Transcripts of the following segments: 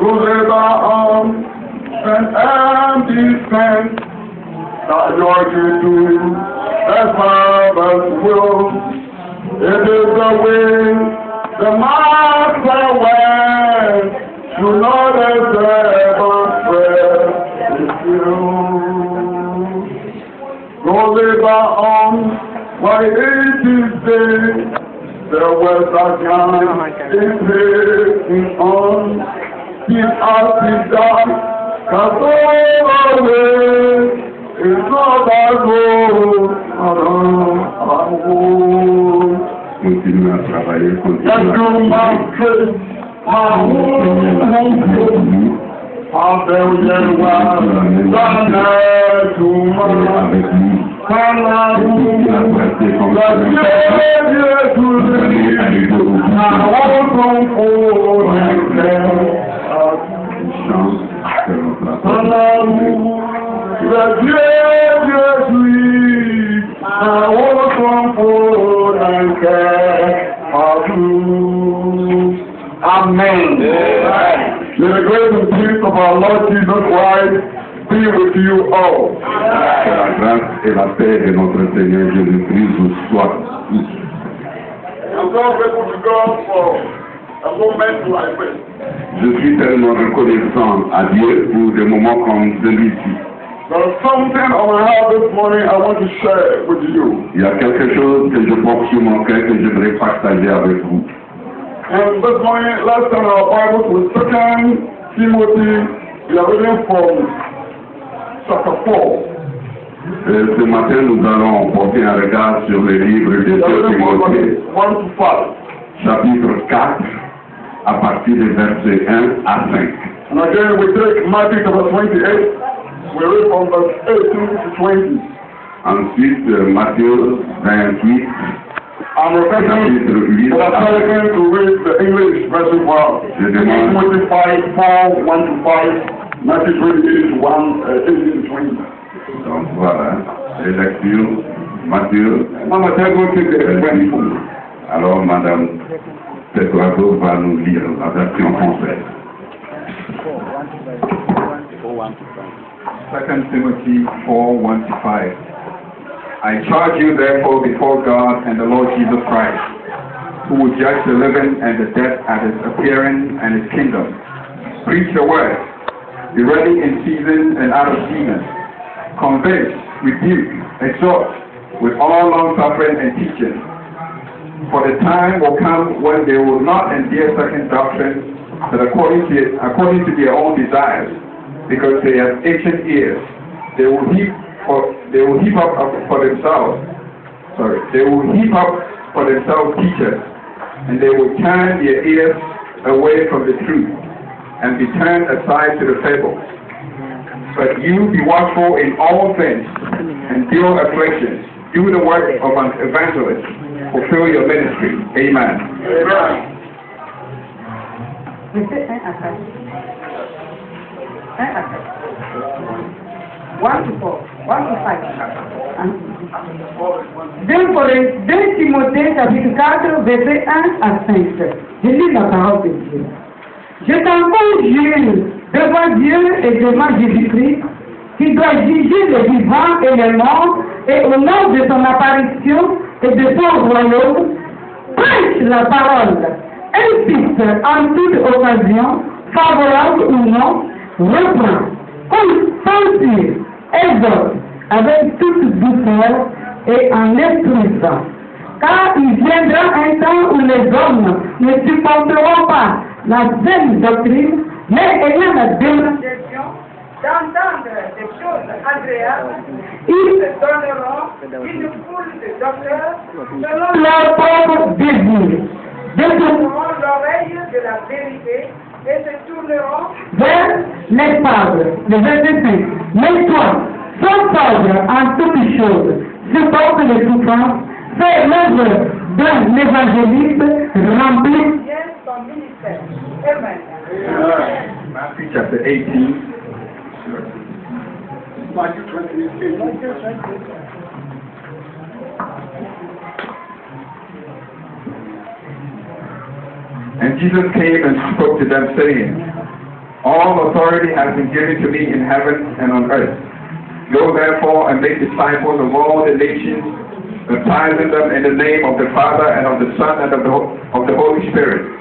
Whoever arms and empty stand, that joy to do as Father's will. It is the way the Master went to know the servant's prayer is you. Whoever arms while it is day, the words are gone in taking on. Keep us in dark, cause away is not our goal, our goal. Continue à travailler, continue Let's do my faith, my home. I'll tell you why, to avec lui. Amen. May the grace and peace of our Lord Jesus Christ be with you all. Que la grâce et la paix de notre Seigneur Jésus-Christ vous soient tous. I'm so grateful to God for a moment like this. Je suis tellement reconnaissant à Dieu pour des moments comme celui-ci. There's something on my heart this morning I want to share with you. Il y a quelque chose que je porte sur mon cœur que j'aimerais partager avec vous. And this morning, let's turn our Bibles with 2 Timothy. We are reading from chapter 4. Ce matin, nous allons porter un regard sur le livre de 2 We are reading from Timothée, verses 1 to 5. chapitre 4, à partir des versets 1 à 5. And again, we take Matthew chapter 28. We read from verse 18 to 20. Ensuite, Matthieu 28, I'm requesting chapitre 8 for the à 5. American to read the English version for us. Timothy 5, 4, 1 to 5. Matthew 28, 1, 18 to 20. Donc voilà, les lectures, Matthieu. Mama, tell me to the 24. Alors, Madame Petrado va nous lire la version française. 2 Timothy 4, 1 to 5. I charge you therefore before God and the Lord Jesus Christ, who will judge the living and the dead at his appearing and his kingdom. Preach the word. Be ready in season and out of season. Convince, rebuke, exhort with all long suffering and teaching. For the time will come when they will not endure second doctrine, but according to their own desires, because they have itching ears, they will heap up for themselves teachers, and they will turn their ears away from the truth and be turned aside to the fables. But you be watchful in all things, endure afflictions, do the work of an evangelist, fulfill your ministry. Amen. Amen. Verset 1 à 5. 1 à 5. 1 to 4. 1 to 5. 2 Timothée chapitre 4, verset 1 à 5. Je lis la parole de Dieu. Je t'en conjure devant Dieu et devant Jésus-Christ, qui doit juger les vivants et les morts, et au nom de son apparition et de son royaume, prêche la parole. Insiste en toute occasion, favorable ou non, reprend, censure, exhorte avec toute douceur et en instruisant. Car il viendra un temps où les hommes ne supporteront pas la saine doctrine, mais ayant la démonstration d'entendre des choses agréables, ils se donneront une foule de docteurs selon leur propre désir, détourneront l'oreille de la vérité et se tourneront vers les fables. Le verset 5. Mais toi, sois sobre en toutes choses, supporte les souffrances, fais l'œuvre d'un évangéliste rempli son ministère. Amen. Matthew chapter 18. Matthew 28. And Jesus came and spoke to them, saying, All authority has been given to me in heaven and on earth. Go therefore and make disciples of all the nations, baptizing them in the name of the Father and of the Son and of the Holy Spirit,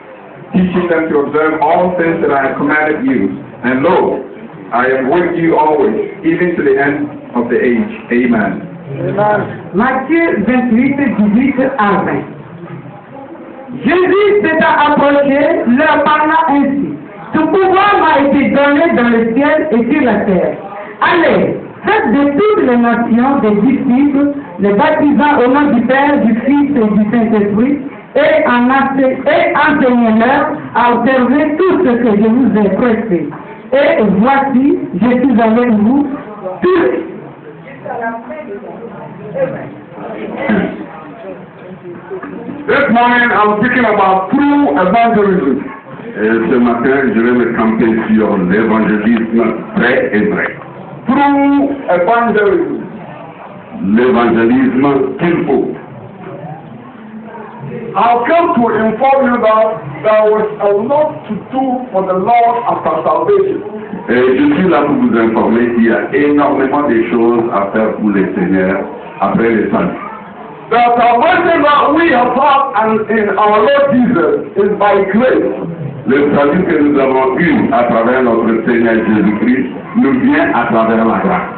teaching them to observe all things that I have commanded you. And lo, I am with you always, even to the end of the age. Amen. Matthieu 28, 18 à 20. Jésus s'étant approché, leur parla ainsi. Tout pouvoir m'a été donné dans le ciel et sur la terre. Allez, faites de toutes les nations des disciples, les baptisant au nom du Père, du Fils et du Saint-Esprit, et enseignez-leur à observer tout ce que je vous ai prescrit. Et voici, je suis avec vous tous. This morning I'm speaking about true evangelism. Ce matin, je vais me camper sur l'évangélisme vrai et vrai. True evangelism. L'évangélisme qu'il faut. I've come to inform you that there was a lot to do for the Lord after salvation. Et je suis là pour vous informer qu'il y a énormément de choses à faire pour les Seigneurs après le salut. The salvation that we have had in our Lord Jesus is by grace. Le salut que nous avons eu à travers notre Seigneur Jésus-Christ nous vient à travers la grâce.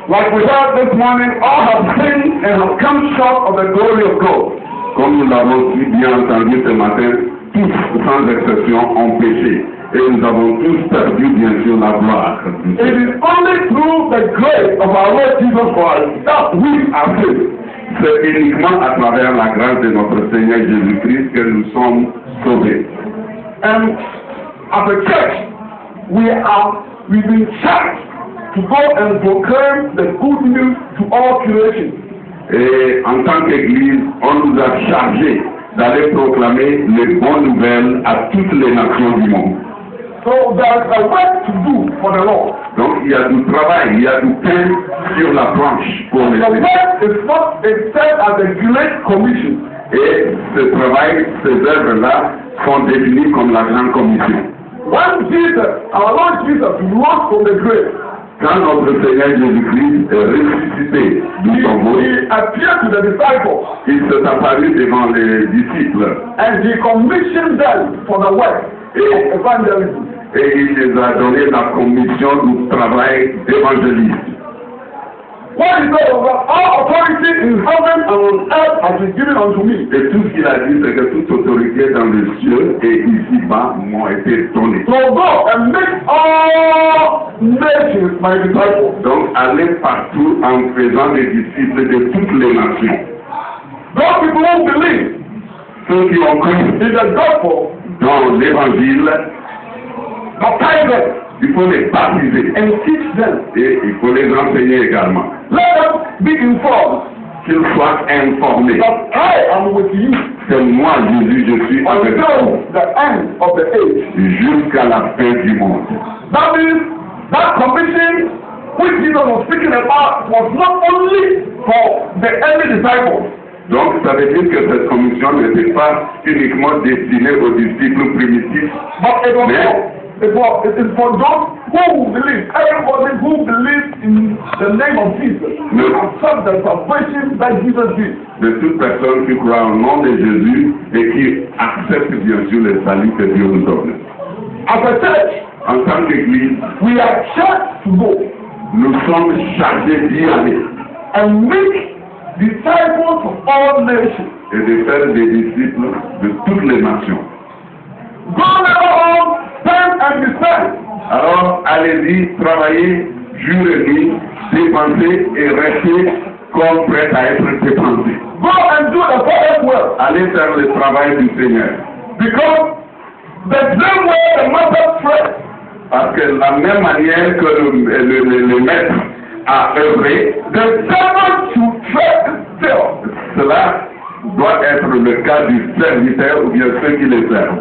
Like we heard this morning, all have sinned and have come short of the glory of God. Comme nous l'avons si bien entendu ce matin, tous, sans exception, ont péché. Et nous avons tous perdu, bien sûr, la gloire. It is only through the grace of our Lord Jesus Christ that we are saved. C'est uniquement à travers la grâce de notre Seigneur Jésus-Christ que nous sommes sauvés. And as a church, we've been charged to go and proclaim the good news to all creation. Et en tant qu'Église, on nous a chargés d'aller proclamer les bonnes nouvelles à toutes les nations du monde. So there's a work to do for the Lord. Donc il y a du travail, il y a du pain sur la planche pour les The work is what is said as a great commission. Et ce travail, ces œuvres-là, sont définies comme la grande commission. When Jesus, our Lord Jesus, rose from the grave, Quand notre Seigneur Jésus-Christ est ressuscité du tombeau, he appeared to the disciples il s'est apparu devant les disciples and he commissioned them for the work of evangelism. et il les a donné la commission du travail d'évangéliste. What is that? All authority in heaven and on earth has been given unto me. Et tout ce qu'il a dit, c'est que toute autorité dans les cieux et ici-bas m'ont été données. So go and make all nations my disciples. Donc, allez partout en faisant des disciples de toutes les nations. Those people who believe Ceux qui ont cru in the gospel, dans l'évangile, baptize them il faut les baptiser and teach them. et il faut les enseigner également. Let them be informed Qu'ils soient informés. that I am with you C'est moi, Jésus, je suis avec until vous the end of the age. jusqu'à la fin du monde. That means that commission which Jesus was speaking about was not only for the early disciples, Donc, ça veut dire que cette commission n'était pas uniquement destinée aux disciples primitifs, but it is for those who believe, everybody who believes in the name of Jesus, who accept the salvation that Jesus did. de toute personne qui croit au nom de Jésus et qui accepte bien sûr le salut que Dieu nous donne. As a church, En tant qu'Église, we are charged to go nous sommes chargés d'y aller and make disciples of all nations. et de faire des disciples de toutes les nations. Go never home, stand and be sent. Alors, allez-y, travaillez jour et nuit, dépensez et restez comme prêts à être dépensés. Go and do the Father's work. Allez faire le travail du Seigneur. Because the same way the mother prayed, Parce que la même manière que le maître a œuvré, the servant should pray still. cela doit être le cas du serviteur ou bien ceux qui le servent.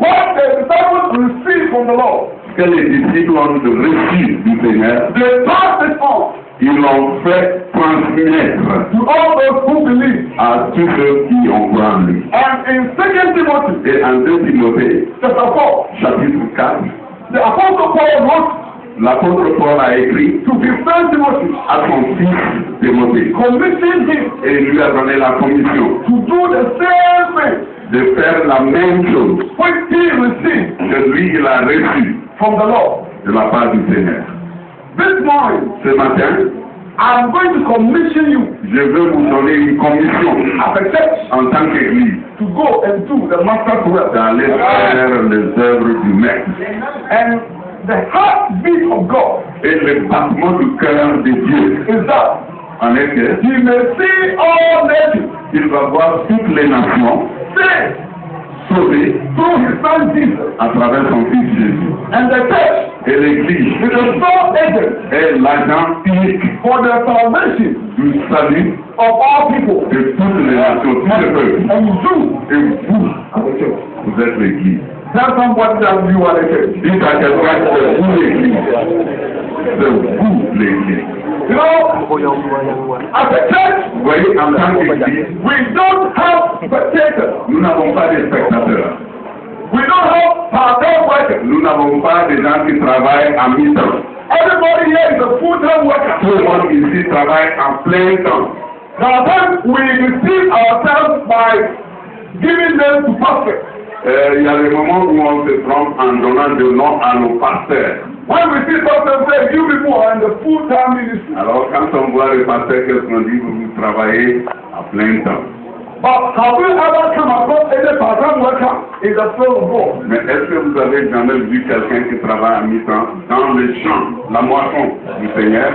What the disciples receive from the Lord, Que les disciples ont reçu du Seigneur, they pass it on Ils l'ont fait transmettre to all those who believe. à tous ceux qui ont cru en lui. And in 2 Timothy Et en 2 Timothée, chapter 4, chapitre 4, the Apostle Paul wrote l'apôtre Paul a écrit to his son Timothy, à son fils Timothée commissioned him et il lui a donné la commission to do the same thing de faire la même chose which he received que lui il a reçu from the Lord. de la part du Seigneur. This morning, Ce matin, I'm going to commission you je veux vous donner une commission as a church en tant qu'Église to go and do the master's work. d'aller faire les œuvres du Maître. And the heartbeat of God Et le battement du cœur de Dieu is that en est que he may see all nations il va voir toutes les nations saved sauvées through his son Jesus. à travers son Fils Jésus. And the church Et l'Église is a sole agent est l'agent unique for the salvation du salut of all people. de toutes les nations, tous les peuples. And you, Et vous, vous êtes l'Église. tell somebody that you are the church. Dites à quelqu'un que c'est vous l'Église. C'est vous l'Église. You know, as a church, Vous voyez, en tant qu'Église, we don't have spectators. nous n'avons pas de spectateurs. We don't have part-time workers. Nous n'avons pas de gens qui travaillent à mi-temps. Everybody here is a full-time worker. Tout le monde ici travaille en plein temps. There are times we deceive ourselves by giving them to pastors. Il y a des moments où on se trompe en donnant des noms à nos pasteurs. When we see pastors say, you people are in the full-time ministry. Alors quand on voit les pasteurs, qu'est-ce qu'on dit? Vous travaillez à plein temps. But have we ever come across any part-time worker in the field of God? Mais est-ce que vous avez jamais vu quelqu'un qui travaille à mi-temps dans les champs, la moisson du Seigneur?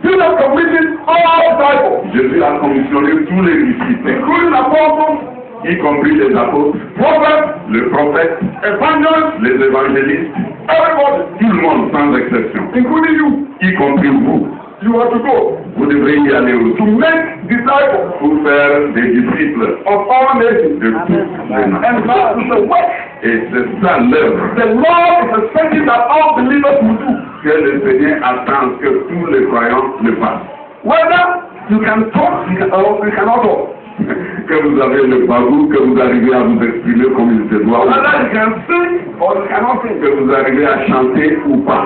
Jesus commissioned all disciples, Jésus a commissionné tous les disciples, including apostles, y compris les apôtres, prophets, les prophètes, evangelists, les évangélistes, everybody, tout le monde sans exception, including you. y compris vous. You are to go Vous devrez y aller to aussi make disciples pour faire des disciples of all nations. de toutes les nations. And that is the work Et c'est ça l'œuvre the Lord is expecting that all believers will do. que le Seigneur attend que tous les croyants le fassent. Whether you can talk or you cannot talk. Que vous avez le bagou, que vous arrivez à vous exprimer comme il se doit, ou Whether pas. you can sing or you cannot sing. Que vous arrivez à chanter ou pas.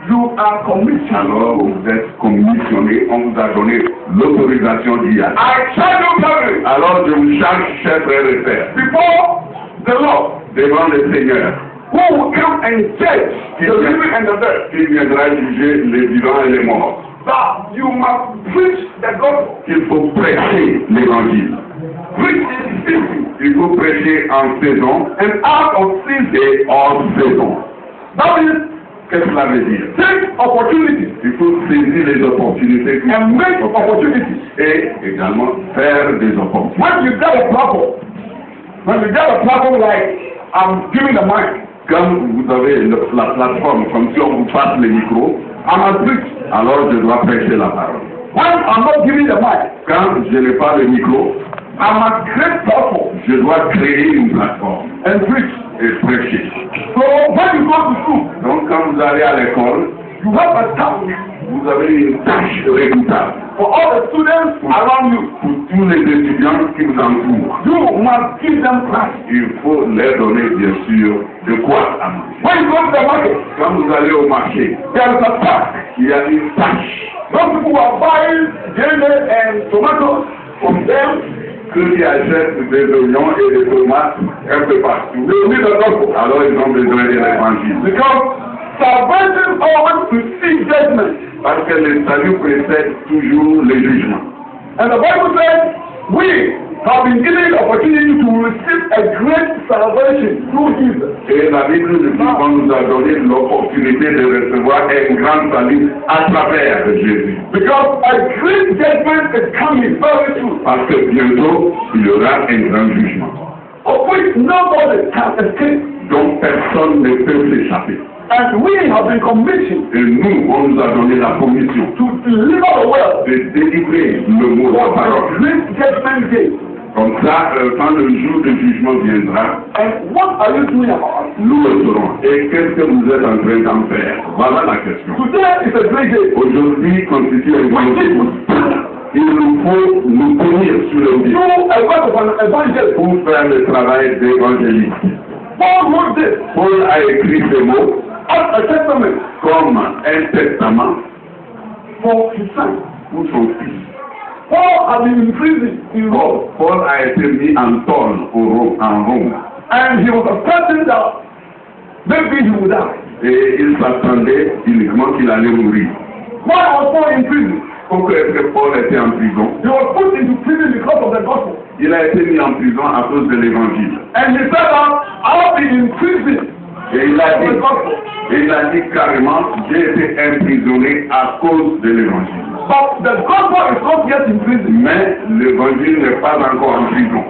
You are commissioned. Alors vous êtes commissionné, on vous a donné l'autorisation d'y aller. I charge you carry Alors je vous charge, chers frères et sœurs, before the Lord, devant le Seigneur, who will come and judge the living and the dead, qui viendra juger les vivants et les morts. that you must preach the gospel. Il faut prêcher l'évangile. Preach in season Il faut prêcher en saison and out of season. et hors saison. That means Qu'est-ce que cela veut dire? take opportunities Il faut saisir les opportunités qui and make opportunities. et également faire des opportunités. When you get a platform, like I'm giving the mic, Quand vous avez la plateforme, comme si on vous passe le micro, I'm a preach. alors je dois prêcher la parole. When I'm not giving the mic, Quand je n'ai pas le micro, I must create platform je dois créer une plateforme and preach. et prêcher. So when you go to school, Donc quand vous allez à l'école, you have a task vous avez une tâche redoutable for all the students around you. pour tous les étudiants qui vous entourent. You must give them class. Il faut leur donner bien sûr de quoi à manger. When you go to the market, Quand vous allez au marché, there is a task. il y a une tâche. Some people are buying jelly and tomatoes from them. Ceux qui achètent des oignons et des tomates un peu partout, They need the gospel. alors ils ont besoin de l'évangile. Because salvation always precedes judgment. Parce que le salut précède toujours le jugement. And the Bible says we have been given the opportunity to receive a great salvation through Jesus. Et la Bible nous a donné l'opportunité de recevoir un grand salut à travers Jésus. Because a great judgment is coming very soon, Parce que bientôt, il y aura un grand jugement. of which nobody can escape. Donc personne ne peut s'échapper. And we have been commissioned Et nous, on nous a donné la commission to deliver the world de délivrer le mot de la for parole. the great judgment day. Comme ça, quand le jour du jugement viendra, And what are you doing about it? nous le serons. Et qu'est-ce que vous êtes en train d'en faire? Voilà la question. Today is a great day. Aujourd'hui constitue un grand jour. Il nous faut nous tenir sur le pied Do a work of an evangelist. pour faire le travail d'évangéliste. Paul wrote this Paul a écrit ces mots as a testament comme un testament for his son. pour son fils. Paul had been in prison in Rome, Paul a été mis en tôle en Rome and he was expecting that maybe he would die. et il s'attendait uniquement qu'il allait mourir. Why was Paul in prison? Pourquoi est-ce que Paul était en prison? He was put into prison because of the gospel. Il a été mis en prison à cause de l'évangile. And he said that I'll be in prison Et il a for the dit, gospel. carrément, j'ai été emprisonné à cause de l'évangile. But the gospel is not yet in prison. Mais l'évangile n'est pas encore en prison.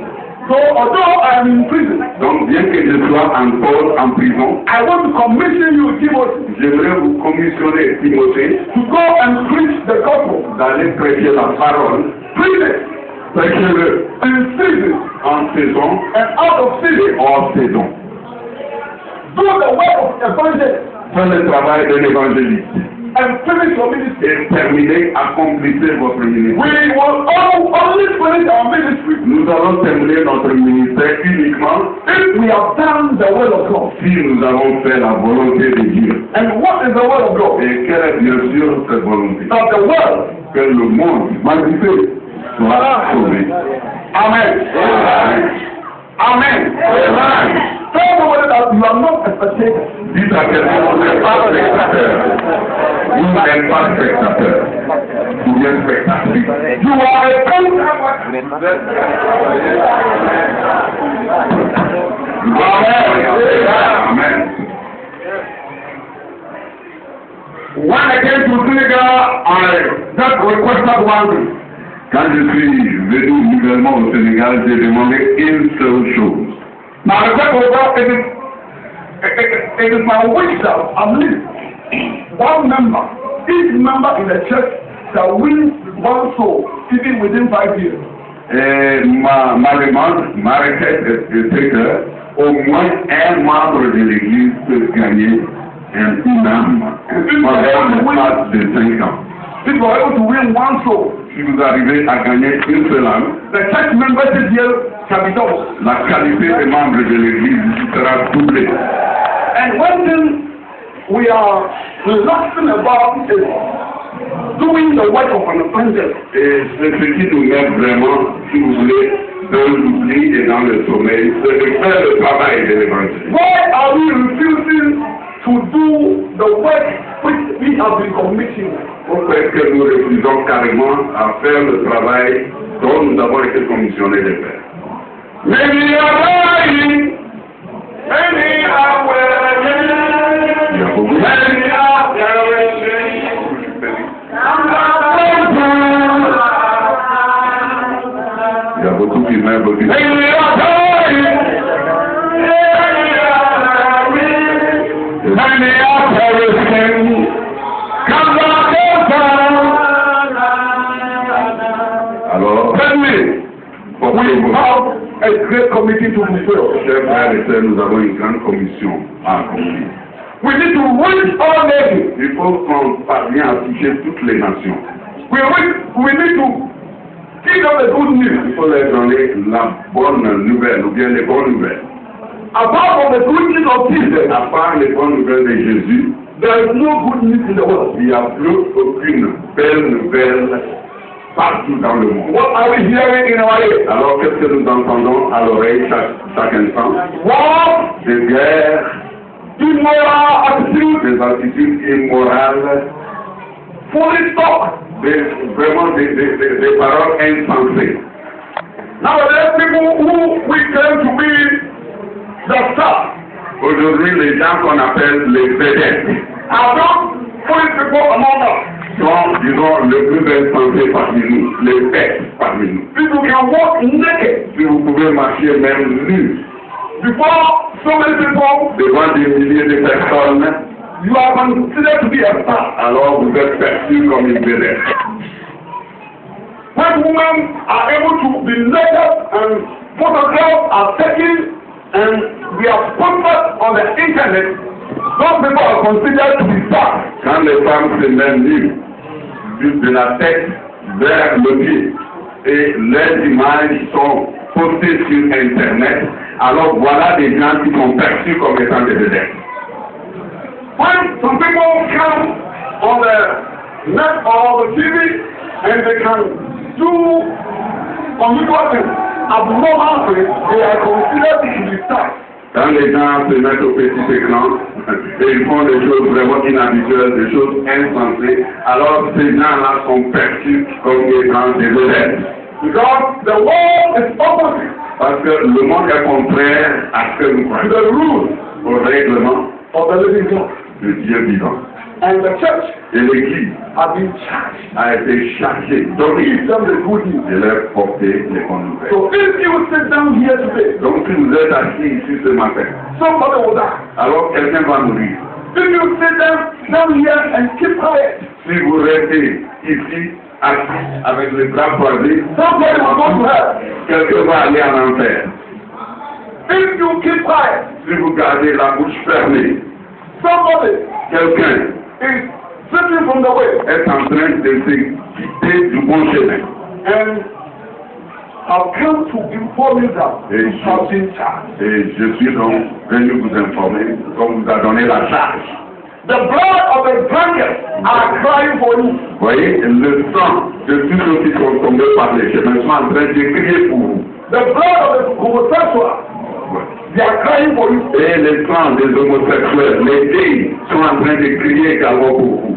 So although I am in prison, Donc bien que je sois encore en prison, I want to commission you, Timothy, j'aimerais vous commissionner, Timothée, to go and preach the gospel. d'aller prêcher la parole. Preach it Prêchez-le in season en saison and out of et season. hors saison. Do the work of evangelist Faites le travail de l'évangéliste and finish your ministry. et terminez, accomplissez votre We ministère. will only finish our ministry Nous allons terminer notre ministère uniquement if we have done the will of God. si nous avons fait la volonté de Dieu. And what is the will of God? Et quelle est bien sûr cette volonté? That the world. Que le monde magnifié soit sauvé. Amen. Amen. Amen. Amen. Tell somebody that you are not a spectator. Dites à quelqu'un, vous n'êtes pas spectateur. Vous n'êtes pas spectateur. Vous êtes spectatrice. You are a conqueror. Amen. When I came to Senegal, I just requested one thing. Quand je suis venu nouvellement au Sénégal, j'ai demandé une seule chose. My request was that it is my wish that at least one member, each member in the church shall win one soul, even within 5 years. Et ma demande, ma requête était que au moins un membre de l'Église peut gagner une âme pendant l'espace de 5 ans. If you are able to win one soul, Si vous arrivez à gagner une seule âme, the church membership here can be doubled. la qualité des membres de l'Église sera doublée. And one thing we are relaxing about is doing the work of an evangelist. Et c'est ce qui nous met vraiment, si vous voulez, dans l'oubli et dans le sommeil, c'est de faire le travail de l'Évangile. Why are we refusing to do the work which we have been commissioned? Pourquoi est-ce que nous refusons carrément à faire le travail dont nous avons été commissionnés de faire? Many are dying, many are Il y a beaucoup de many are perishing. Il y a beaucoup qui meurent, beaucoup qui Many are dying, many are perishing. Come back, Alors, tell me, pourquoi we have a great committee to fulfill. chers frères et sœurs, nous avons une grande commission à accomplir. We need to reach all nations. Il faut qu'on parvienne à toucher toutes les nations. We need to give them the good news. Il faut leur donner la bonne nouvelle, ou bien les bonnes nouvelles. Apart from the good news of Jesus, À part les bonnes nouvelles de Jésus, there is no good news in the world. il n'y a plus aucune belle nouvelle partout dans le monde. What are we hearing in our ears? Alors, qu'est-ce que nous entendons à l'oreille chaque instant? War, Des guerres, immoral attitude, des attitudes immorales, foolish talk. vraiment des paroles insensées. Nowadays, people who we claim to be the stars Aujourd'hui, les gens qu'on appelle les vedettes are not foolish people among us. sont, disons, les plus insensés parmi nous, les bêtes parmi nous. People can walk naked Si vous pouvez marcher même nus before so many people. devant des milliers de personnes, You are considered to be a star. alors vous êtes perçus comme une vedette. When women are able to be naked and photographs are taken and we are posted on the nakedness, those people are considered to be sad. Quand les femmes se mettent nues, de la tête vers le pied, et les images sont postées sur Internet, alors voilà des gens qui sont perçus comme étant des vedettes. When some people come on the net or the TV and they can do unusual things, abnormal things, they are considered to be sad. Quand les gens se mettent au petit écran et ils font des choses vraiment inhabituelles, des choses insensées, alors ces gens-là sont perçus comme étant des vedettes. Because the world is opposite Parce que le monde est contraire à ce que nous to croyons, the rules au règlement of the living God. de Dieu vivant. And the church Et l'Église has been charged a été chargée to d'obliger give them the good news. de leur porter les bonnes nouvelles. So if you sit down here today, Donc si vous êtes assis ici ce matin, somebody will die. alors quelqu'un va mourir. If you sit down here and keep quiet, Si vous restez ici, assis, avec les bras croisés, somebody will go to hell. quelqu'un va aller en enfer. If you keep quiet, Si vous gardez la bouche fermée, somebody quelqu'un is sitting from the way est en train de se quitter du bon chemin. and have come to inform you that Et you have been charged. Et je suis donc venu vous informer qu'on vous a donné la charge. The blood of the drunkards are crying for you. Vous voyez, le sang de tous ceux qui sont tombés par les chemins sont en train de crier pour vous. The blood of the homosexuals, they are crying for you. Et les sang des homosexuels, les gays sont en train de crier également pour vous.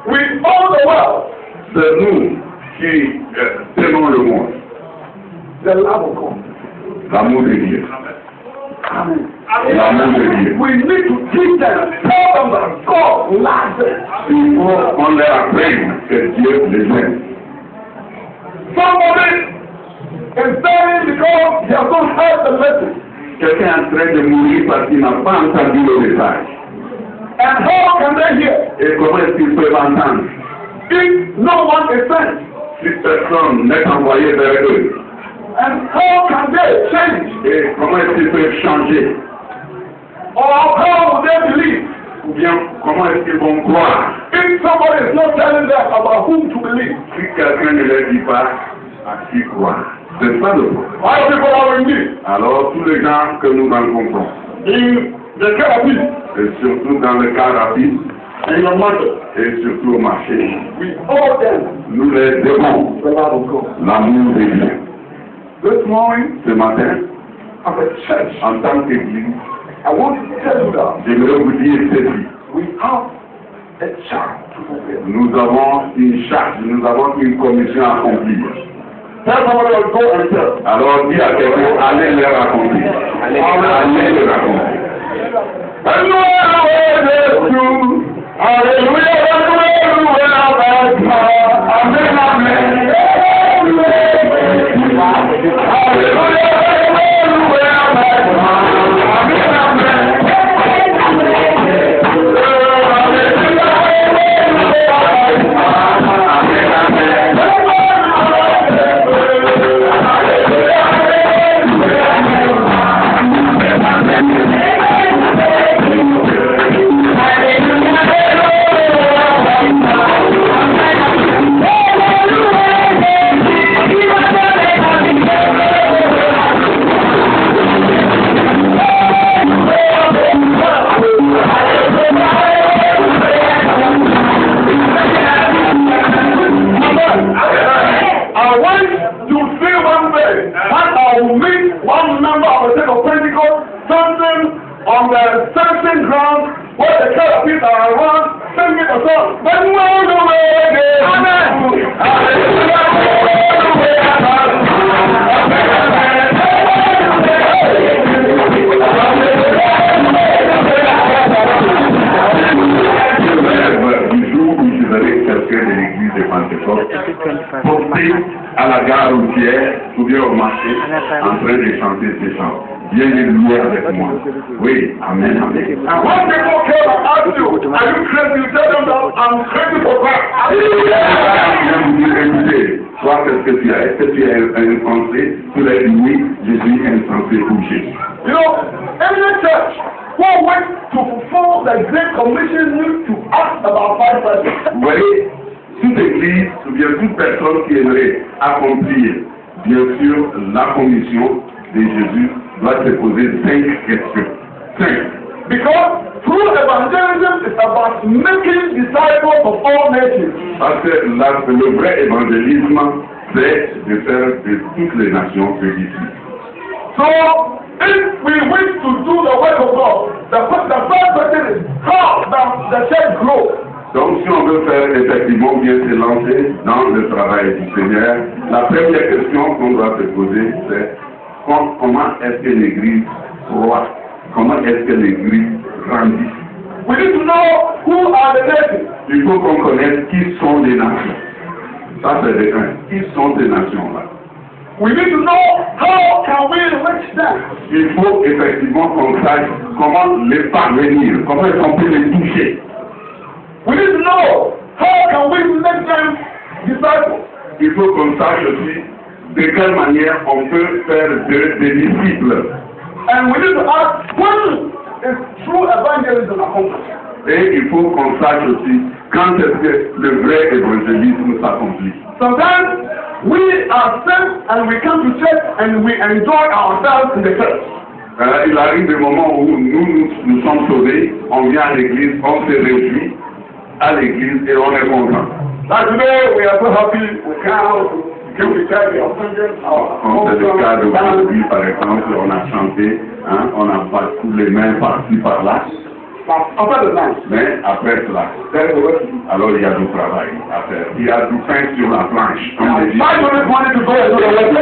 We all the world, C'est nous qui tenons le monde, the love of God. l'amour de Dieu. Amen. L'amour de Dieu. We need to teach them, tell them that God loves them. Il faut qu'on leur apprenne que Dieu les aime. Somebody is dying because he has not heard the message. Quelqu'un est en train de mourir parce qu'il n'a pas entendu le message. And how can they hear Et comment est-ce qu'ils peuvent entendre if no one is sent? si personne n'est envoyé vers eux? And how can they change? Et comment est-ce qu'ils peuvent changer? Or how will they believe Ou bien comment est-ce qu'ils vont croire if somebody is not telling them about whom to believe? si quelqu'un ne leur dit pas à qui croire? C'est ça le problème. Why people are in me? Alors tous les gens que nous rencontrons, In the therapy, et surtout dans le car rapide, in your mother, et surtout au marché, we owe them nous les devons the love of God. l'amour de Dieu. This morning, Ce matin, as a church, en tant qu'Église, I want to tell you that j'aimerais vous dire ceci. we have a charge to fulfill. Nous avons une charge, nous avons une commission à accomplir. Tell somebody else, go and tell. Alors dis à quelqu'un, allez les raconter. Allez les raconter. I want to say one day that I will meet one member of the Church of Pentecost something on the fencing ground where the Caterpillars are around singing a song. But no, no, Du jour où je verrai quelqu'un de l'église de Pentecôte porté à la gare routière ou bien au marché en train de chanter ces chants. Viens les louer avec moi. Oui, amen, amen. And when people came and asked you, are you crazy? You tell them that I'm crazy for Christ. Écoutez, toi, qu'est-ce que tu as? Est-ce que tu es insensé? Tu l'as dit oui, je suis insensé pour Jésus. You know, in the church, who went to fulfill the Great Commission need to ask about 5 persons. Vous voyez, toute église, ou bien toute personne qui aimerait accomplir, bien sûr, la commission de Jésus doit se poser 5 questions. 5. Because true evangelism is about making disciples of all nations. Parce que le vrai évangélisme, c'est de faire de toutes les nations des disciples. So, if we wish to do the work of God, the first question is how does the church grow? Donc, si on veut faire effectivement bien se lancer dans le travail du Seigneur, la première question qu'on doit se poser, c'est comment est-ce que l'Église croît? Comment est-ce que l'Église grandit? We need to know who are the nations. Il faut qu'on connaisse qui sont les nations. Ça, c'est le 1. Qui sont ces nations-là? We need to know how can we reach them. Il faut effectivement qu'on sache comment les parvenir, comment est-ce qu'on peut les toucher. We need to know how can we make them disciples. Il faut qu'on sache aussi de quelle manière on peut faire des disciples. And we need to ask when is true evangelism accomplished. Et il faut qu'on sache aussi quand est-ce que le vrai évangélisme s'accomplit. Sometimes we are saved and we come to church and we enjoy ourselves in the church. Il arrive des moments où nous sommes sauvés, on vient à l'église, on se réjouit à l'église et on est content. Like today, we are so happy, we came to church, we are singing Comme c'est le cas d'aujourd'hui, par exemple, on a chanté, hein, on a battu les mains par-ci, par-là. After the night, Mais après cela, there is a work to do. alors il y a du travail à faire. Il y a du pain sur la planche. Comme je dis. I don't want to go and do the work.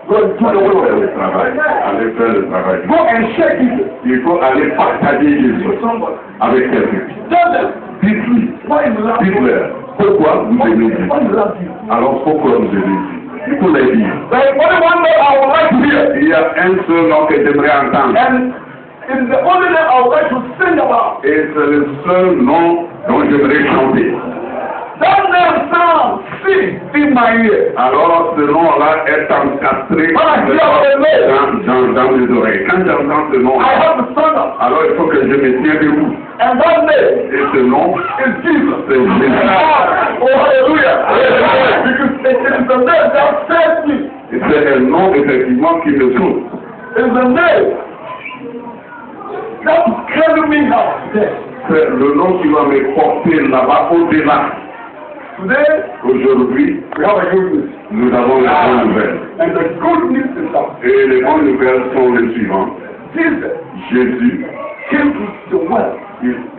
Go and do the Aller faire work. le travail. Aller faire le travail. Go and shake people. Il faut aller partager Jésus with somebody. avec quelqu'un. Tell them, Dites-lui, why you love me? dites-leur, pourquoi vous aimez Jésus? Why you love you? Alors pourquoi vous aimez Jésus? Il faut les dire. There is only one name I would like to hear. Il y a un seul nom que j'aimerais entendre. And it's the only name I would like to sing about. Et c'est le seul nom dont j'aimerais chanter. That name sounds sweet in my ear. Alors ce nom-là est encastré dans mes oreilles. Quand j'entends ce nom, I have to stand up. alors il faut que je me tienne debout. And that name Et ce nom, is Jesus. c'est Jésus. Oh, hallelujah. Because it is the name that saves me. Et c'est un nom effectivement qui me sauve. It's the name that will carry me now. Today. C'est le nom qui va me porter là-bas au-delà. Today, Aujourd'hui, we have a good news. nous avons la bonne nouvelle. And the good news is that Et les bonnes nouvelles sont les suivantes. Jesus Jésus, came to the world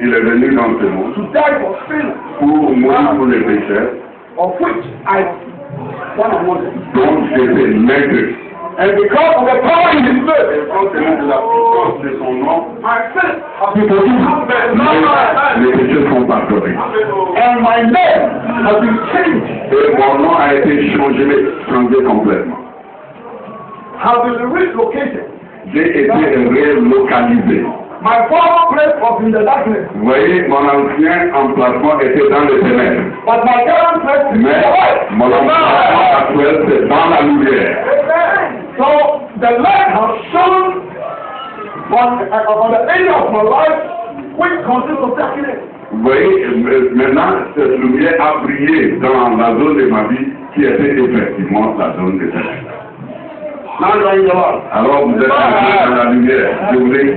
il est venu dans ce monde to die for sinners, pour mourir pour les pécheurs, of which I one of them. dont j'étais maître. And because of the power in his name, Et compte tenu de la puissance de son nom, my sins have been forgiven. les péchés sont pardonnés. And my name has been changed, Et mon nom a été changé complètement. has been relocated. J'ai été relocalisé. My former place was in the darkness, Vous voyez, mon ancien emplacement était dans les ténèbres. but my current place is in Mais the light. mon emplacement actuel, c'est dans la lumière. So the light has shone on the area of my life which consists of darkness. Vous voyez, maintenant, cette lumière a brillé dans la zone de ma vie qui était effectivement la zone des ténèbres. Now you are in the light. Alors vous êtes entrés dans la lumière. Je voulais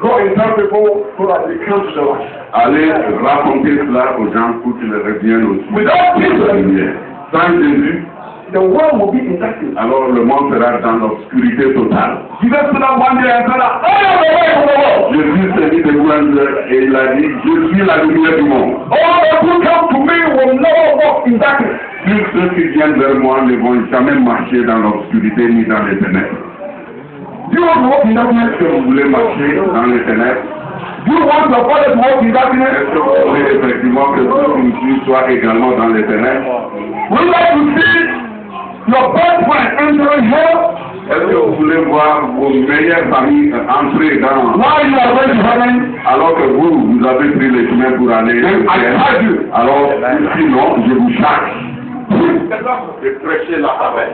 Go and tell people so that they come to the light. aller raconter cela aux gens pour qu'ils reviennent aussi Without dans la Jesus, lumière. Sans Jésus, the world will be in darkness. alors le monde sera dans l'obscurité totale. Jesus stood up one day and said, I am the light of the world. Jésus s'est mis debout et il a dit, je suis la lumière du monde. All those who come to me will never walk in darkness. Tous ceux qui viennent vers moi ne vont jamais marcher dans l'obscurité ni dans les ténèbres. Do you want to walk in darkness? Est-ce que vous voulez marcher dans les ténèbres? Do you want your father to walk in darkness? Est-ce que vous voulez effectivement que vous soyez également dans les ténèbres? Would you like to see your best friend entering hell? Est-ce que vous voulez voir vos meilleures amies entrer dans... While you are going to heaven? Alors que vous avez pris le chemin pour aller... Alors, sinon, je vous charge de prêcher la parole.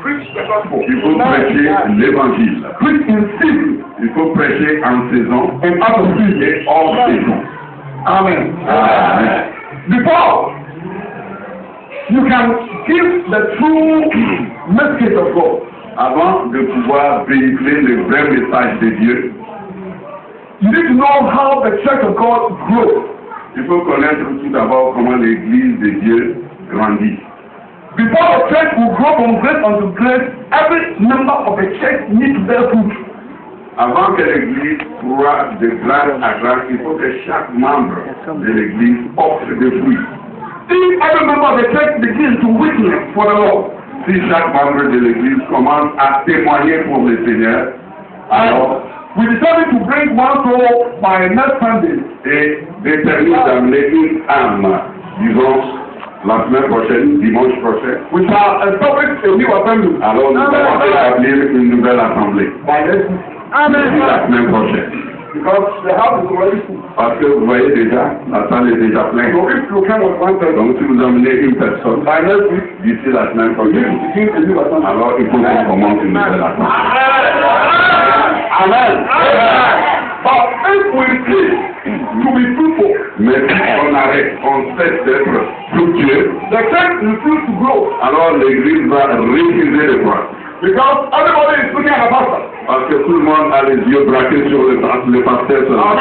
preach the gospel. Il faut prêcher l'évangile. Preach in season Il faut prêcher en saison and out of season. et hors saison. Amen. Amen. Before you can give the true message of God, Avant de pouvoir véhiculer le vrai message de Dieu, you need to know how the church of God grows. il faut connaître tout d'abord comment l'église de Dieu grandit. Before the church will grow from grace unto grace, every member of the church needs to bear fruit. Avant que l'église croisse de grâce à grâce, il faut que chaque membre de l'église offre des fruits. If every member of the church begins to witness for the Lord, Si chaque membre de l'église commence à témoigner pour le Seigneur, alors, we decided to bring one soul by next Sunday. et détermine d'amener une âme, disons, la semaine prochaine, dimanche prochain, We shall establish a new assembly alors nous allons établir une nouvelle assemblée. by next week. La semaine prochaine. Because the house is already full. Parce que vous voyez déjà, la salle est déjà pleine. So if you come with one person Donc si vous emmenez une personne, by next week, d'ici la semaine we need prochaine, to begin a new assembly. alors il faut qu'on commence une nouvelle assemblée. Amen. But if we cease to be fruitful, Mais si on arrête, on cesse d'être fructueux, the church refuses to grow alors l'église va refuser de croire. because everybody is looking at the pastor. Parce que tout le monde a les yeux braqués sur le pasteur seulement.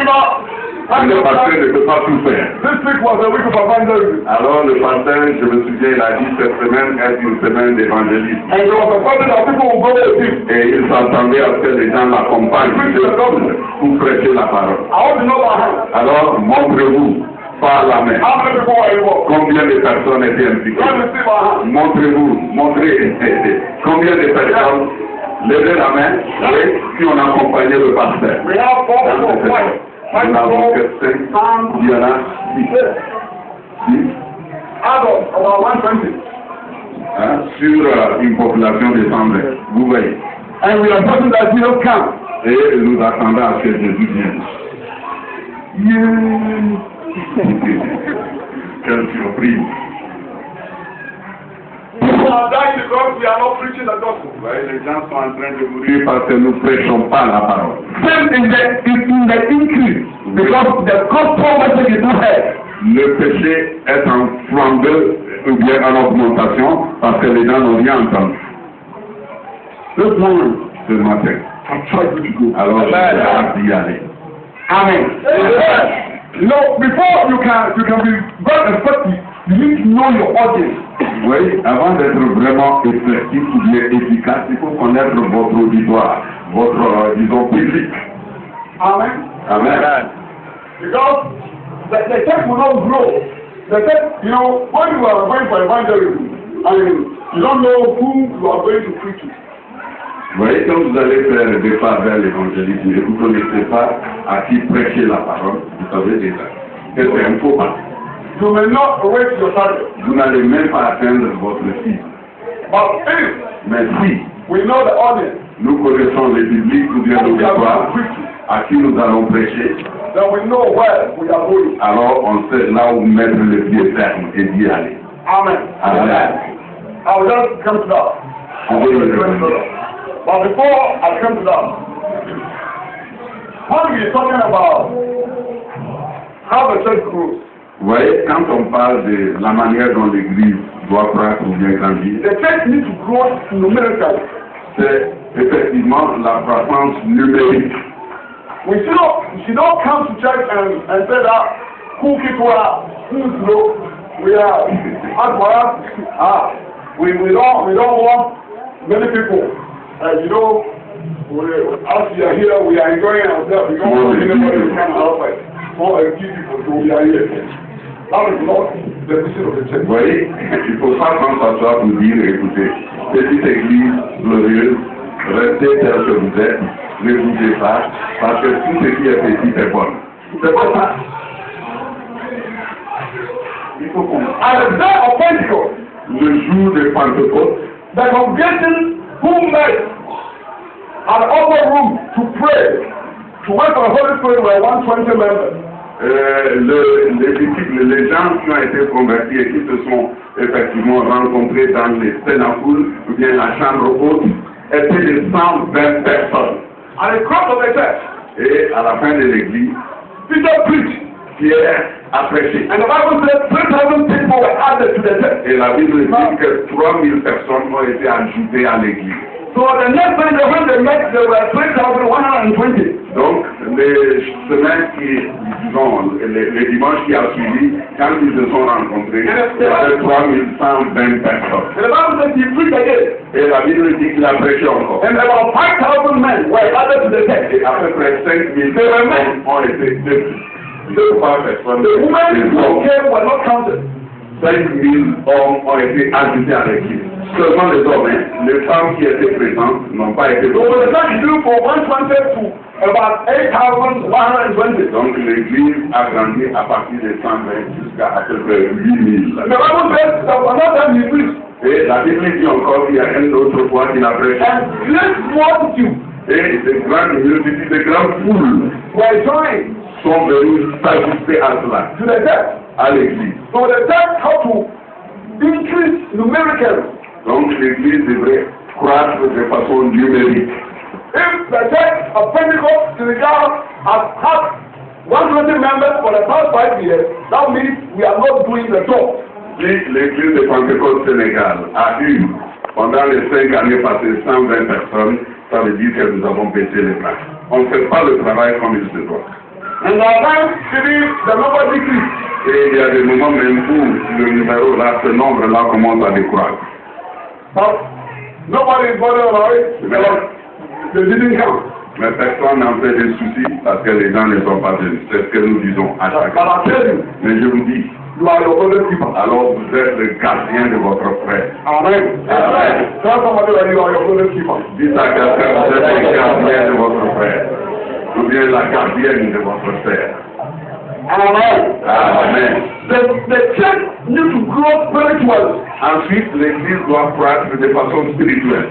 Et le pasteur ne peut pas tout faire. This week was a week of evangelism. Alors le pasteur, je me souviens, il a dit cette semaine est une semaine d'évangélisme. And there was a question that people will go with him. Et il s'attendait à ce que les gens l'accompagnent pour prêcher la parole. I want to know about him. Alors montrez-vous par la main. How many people are involved? Combien de personnes étaient Let impliquées? me see about him. Montrez-vous, montrez combien de personnes. Levez la main, oui, si on accompagnait le pasteur. We have 4 people. Nous n'avons que 5, il y en a 6. Adults, about 120. Hein, sur une population de 120. Vous voyez. And we are talking that Jesus come. Et nous attendons à ce que Jésus vienne. Quelle surprise. People are dying because we are not preaching the gospel. Vous voyez, les gens sont en train de mourir parce que nous ne prêchons pas la parole. Same in the increase because the gospel message is not heard. Le péché est en flambée ou bien en augmentation parce que les gens n'ont rien entendu. This morning, Ce matin. I'm trying to go. Alors, j'ai hâte d'y aller. Amen. You know, before you can be very effective, you need to know your audience. Oui, avant d'être vraiment effectif ou bien efficace, il faut connaître votre auditoire, votre, disons, public. Amen. Amen. Because the church will not grow. The church, you know, when you are going for evangelism and you don't know who you are going to preach to. Vous voyez, quand vous allez faire des pas vers l'évangélisme et vous ne connaissez pas à qui prêcher la parole, vous savez déjà que c'est un faux pas. You may not reach your target. Vous n'allez même pas atteindre votre cible. But if Mais si we know the audience nous connaissons les publics ou bien that we are going l'auditoire to preach to, à qui nous allons prêcher, then we know where we are going. alors on sait là où mettre le pied ferme et d'y aller. Amen. Amen. I will just come to that. But before I come to that, when we are talking about how the church grows, Vous voyez, quand on parle de la manière dont l'Église doit croître ou bien grandir, the church needs to grow numerically. c'est effectivement la croissance numérique. We should not come to church and say that who people are, who's low, we are, as well as, we don't want many people. You know, as we are here, we are enjoying ourselves. We don't want anybody to come outside. More than few people, so we are here. That is not the mission of the church. Vous voyez, il ne faut pas qu'on s'assoie pour dire, écoutez, petite église glorieuse, restez tel que vous êtes, ne bougez pas, parce que tout ce qui est petit est bon. C'est pas ça. Il faut qu'on... At the day of Pentecost, Le jour de Pentecôte, the congregation who met at the upper room to pray, to wait for the Holy Spirit were 120 members. les disciples, les gens qui ont été convertis et qui se sont effectivement rencontrés dans les Sénapoules ou bien la chambre haute étaient de 120 personnes. At the cross of the church, Et à la fin de l'église, Peter preached. Pierre a prêché. And the Bible says 3,000 people were added to the church. Et la Bible dit que 3000 personnes ont été ajoutées à l'église. So the next Sunday when they met, there were 3,120. Donc, les semaines qui, disons, les dimanches qui a suivi, quand ils se sont rencontrés, il y avait 3120 personnes. And the Bible says he preached again. Et la Bible dit qu'il a prêché encore. And about 5,000 men were added to the church. Et à peu près 5000 personnes ont été deux personnes. The women who came were not counted. 5000 hommes ont été ajoutés à l'équipe. Seulement les hommes, hein. Les femmes qui étaient présentes n'ont pas été So présentes. the church grew from 120 to about 8,120. Donc l'église a grandi à partir de 120 jusqu'à à peu près 8000. The Bible says that another time he preached. Et la Bible dit encore qu'il y a une autre fois qu'il a prêché. And great multitude Et de grandes multitudes, de grandes foules were joined sont venues s'ajuster à cela, to the church. à l'église. So the church had to increase numerically. Donc l'église devrait croître de façon numérique. If the church of Pentecost Senegal has had 120 members for the past 5 years, that means we are not doing the job. Si l'église de Pentecôte Sénégal a eu, pendant les 5 années passées, 120 personnes, ça veut dire que nous avons baissé les bras. On ne fait pas le travail comme il se doit. And our times, the number decrease. Et il y a des moments même où le numéro là, ce nombre-là commence à décroître. But nobody is bothered about it because they didn't count. Mais personne n'en fait des soucis parce que les gens ne sont pas venus. C'est ce que nous disons à chaque But I tell you, Mais je vous dis, you are your brother keeper. alors vous êtes le gardien de votre frère. Amen. Amen. Tell somebody that you are your brother keeper. Dites à quelqu'un, vous êtes le gardien de votre frère. Ou bien la gardienne de votre frère. Amen. Amen. The church needs to grow spiritually. Ensuite, l'église doit croître de façon spirituelle.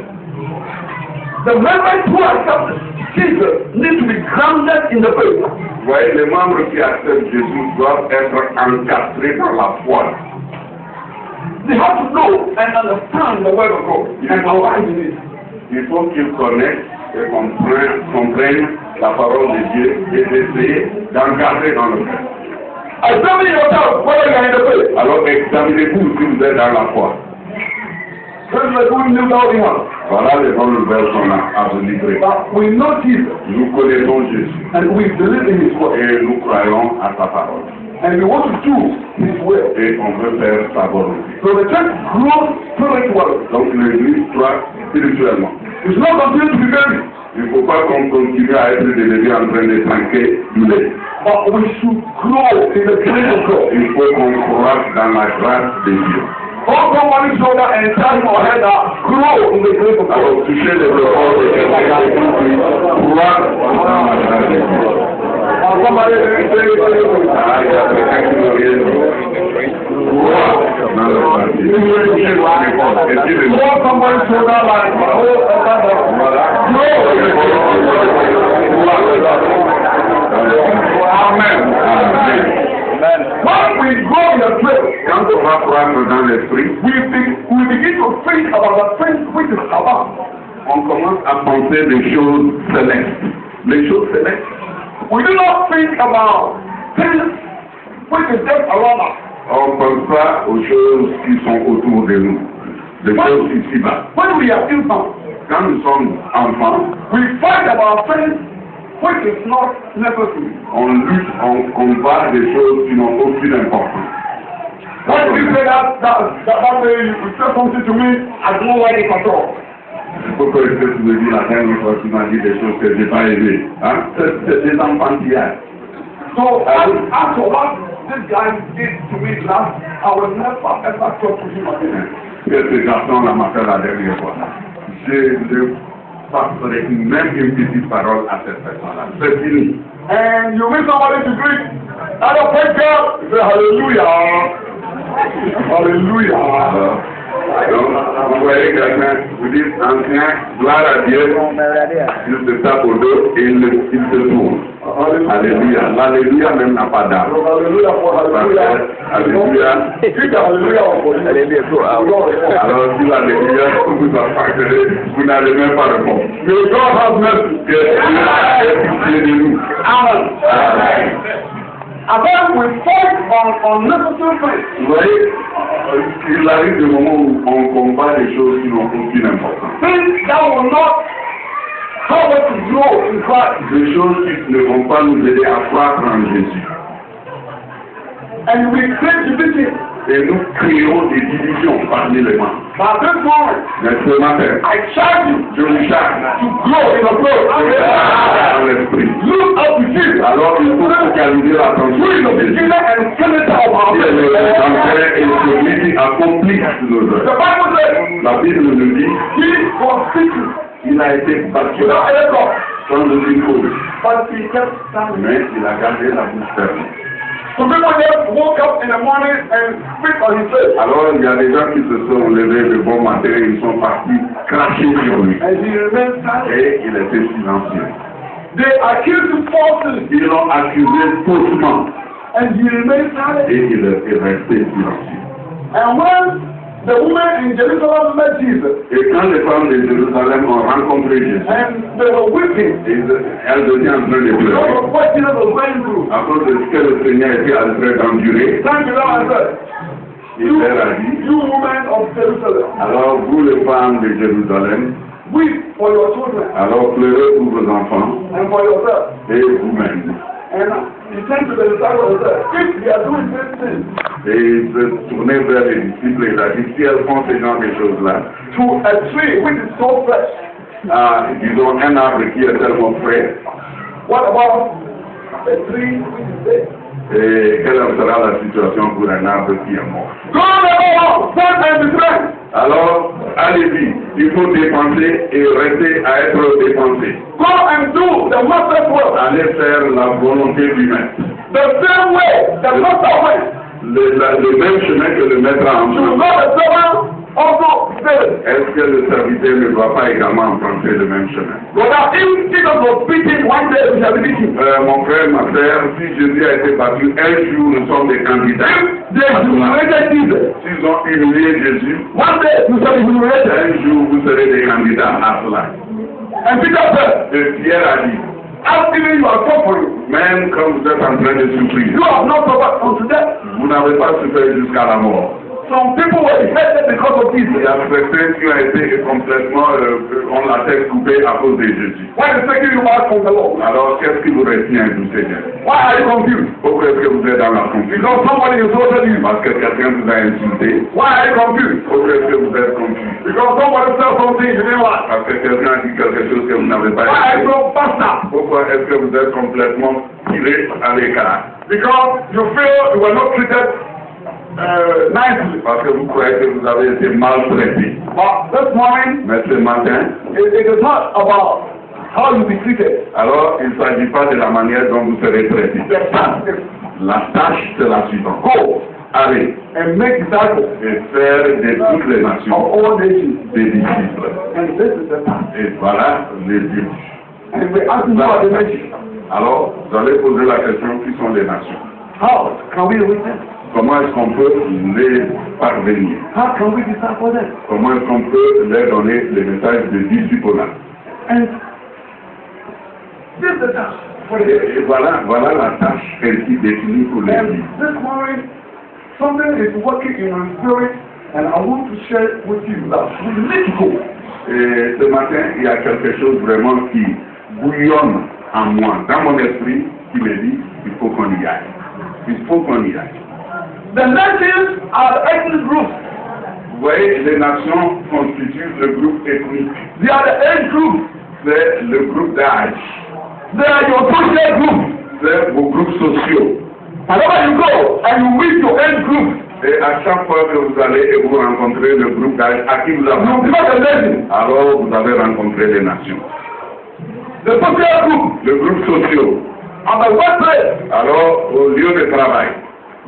The members who accept Jesus need to be grounded in the faith. Vous voyez, les membres qui acceptent Jésus doivent être encastrés dans la foi. They have to know and understand the word of God and abide in it. Il faut qu'ils connaissent et comprennent la parole de Dieu et d'essayer d'encadrer dans le cœur. Examine yourself whether you are in the faith. Alors examinez-vous si vous êtes dans la foi. This is the good news all in one. Voilà les bonnes nouvelles qu'on a à vous livrer. But we know Jesus Nous connaissons Jésus and we believe in his word. et nous croyons à sa parole. And we want to do his will. Et on veut faire sa volonté. So the church grows spiritually. Donc l'église croît spirituellement. It's not continuing to be buried. Il ne faut pas qu'on continue à être des bébés en train de tranquer du lait. But we should grow in the grace of God. Il faut qu'on croisse dans la grâce de Dieu. Hold somebody's shoulder and tell him or her that grow in the grace of God. Alors touchez les épaules de quelqu'un qui croise dans la grâce de Dieu. Or somebody Ah, il y a quelqu'un qui veut rien dire. Croire dans la grâce de Dieu. Touchez les épaules et dites-le. hold somebody's shoulder like hold another. Voilà. Amen. Amen. When we grow in the faith, Quand on va croître dans l'esprit, we begin to think about the things which is above. on commence à penser des choses célestes. Les choses célestes. We do not think about things which is just around us. On ne pense pas aux choses qui sont autour de nous, des choses ici-bas. When we are infants, Quand nous sommes enfants, we fight about things which is not necessary. on lutte, on combat des choses qui n'ont aucune importance. When you say that day you say something to me, I don't like it at all. Il faut que tu me dises la dernière fois que tu m'as dit des choses que je n'ai pas aimées. Hein? C'est des enfantillages. So after what this guy did to me last, I will never ever talk to him again. Que ce garçon-là m'a fait la dernière fois. Je ne passerai même une petite parole à cette personne-là. C'est fini. And you meet somebody to greet, I don't thank God, you say hallelujah. Hallelujah. Donc, vous voyez quelqu'un, vous dites ancien, gloire à Dieu, il se tape au dos et il se tourne. Alléluia. L'alléluia même n'a pas d'âme. Hallelujah for hallelujah. Alléluia. If the hallelujah was for you, Alléluia. you don't respond. Alors si l'alléluia vous a facturé, vous n'allez même pas répondre. May God have mercy. Que Dieu ait pitié de nous. Amen. Amen. And then we fight on necessary things. Vous voyez, il arrive des moments où on combat des choses qui n'ont aucune importance. Things that will not help us to grow in Christ. Des choses qui ne vont pas nous aider à croître en Jésus. And we create division. Et nous créons des divisions parmi les membres. But this morning, Mais ce matin, I charge you je vous charge to grow in the Lord. dans l'esprit. Look up to Jesus. Alors il faut focaliser l'attention Who is the sur Jésus. beginner and finisher of our Il est le rédempteur et faith. celui qui accomplit nos The œuvres. Bible says, La Bible nous dit, he was speaking il a été battu without any cause, sans aucune cause, but he kept standing. mais il a gardé la bouche fermée. Some people just woke up in the morning and spit on his face. Alors il y a des gens qui se sont levés le bon matin et ils sont partis cracher sur lui. And he remained silent. Et il était silencieux. They accused him falsely. Ils l'ont accusé faussement And he remained silent. et il est resté silencieux. And when the woman in Jerusalem met Jesus, Et quand les femmes de Jérusalem ont rencontré Jésus, and they were weeping elles étaient en train de because pleurer of what Jesus was going through, à cause de ce que le Seigneur était en train d'endurer. turned to them and said, Il leur a dit, you women of Jerusalem, alors vous les femmes de Jérusalem, weep for your children alors pleurez pour vos enfants and for yourself. et vous-mêmes. And he turned to the disciples and said, if they are doing this thing Et il se tournait vers les disciples et il a dit, si elles font ce genre de choses-là, to a tree which is so fresh, disons un arbre qui est tellement frais, what about a tree which is dead? et quelle sera la situation pour un arbre qui est mort? Go on, stand and be friends. Alors, allez-y, il faut dépenser et rester à être dépensé. Go and do the master's work. Allez faire la volonté du maître. The same way the master went. Le même chemin que le maître a You know emprunté. the servant also did. Est-ce que le serviteur ne doit pas également emprunter le même chemin? Brother, if Jesus was beaten one day, we shall be beaten. Mon frère, ma sœur, si Jésus a été battu, un jour nous sommes des candidats. They humiliated Jesus. S'ils ont humilié Jésus, One day you shall be humiliated. un jour vous serez des candidats à cela. And Peter said, Et Pierre a dit, as even you are suffering, même quand vous êtes en train de souffrir, you have not suffered unto death. vous n'avez pas souffert jusqu'à la mort. Some people were beheaded because of Il Jesus. y a certains qui ont été complètement, ont la tête coupée à cause de Jésus. Why is taking you back from the Lord? Alors, qu'est-ce qui vous retient du Seigneur? Why are you confused? Pourquoi est-ce que vous êtes dans la confusion? Because somebody insulted you. Parce que quelqu'un vous a insulté. Why are you confused? Pourquoi est-ce que vous êtes confus? Because somebody said something you didn't like. Parce que quelqu'un a dit quelque chose que vous n'avez pas Why are you dit. so bastard? Pourquoi est-ce que vous êtes complètement tiré à l'écart? Because you feel you were not treated nicely. Parce que vous croyez que vous avez été maltraité. But this morning, Mais ce matin, it is not about how you be treated. alors il ne s'agit pas de la manière dont vous serez traité. The task is La tâche, c'est la suivante. go Allez and make disciples et faire de toutes les of nations all nations. des disciples. And this is the task. Et voilà les buts. And we ask you for the nations. Alors, vous allez poser la question, qui sont les nations? How can we reach them? Comment est-ce qu'on peut les parvenir? How can we disciple them? Comment est-ce qu'on peut leur donner le message de disciple? And this is the task for the Et voilà la tâche ainsi définie pour And l'Église. this morning, something is working in my spirit, and I want to share it with you that we need to go. Et ce matin, il y a quelque chose vraiment qui bouillonne en moi, dans mon esprit, qui me dit, il faut qu'on y aille. Il faut qu'on y aille. The nations are the ethnic groups. Vous voyez, les nations constituent le groupe ethnique. They are the age groups. C'est le groupe d'âge. They are your social groups. C'est vos groupes sociaux. Wherever you go and you meet your age group, Et à chaque fois que vous allez et vous rencontrez le groupe d'âge à qui vous you avez meet the nation. alors vous avez rencontré les nations. The social group Le groupe social. at the workplace, Alors, au lieu de travail,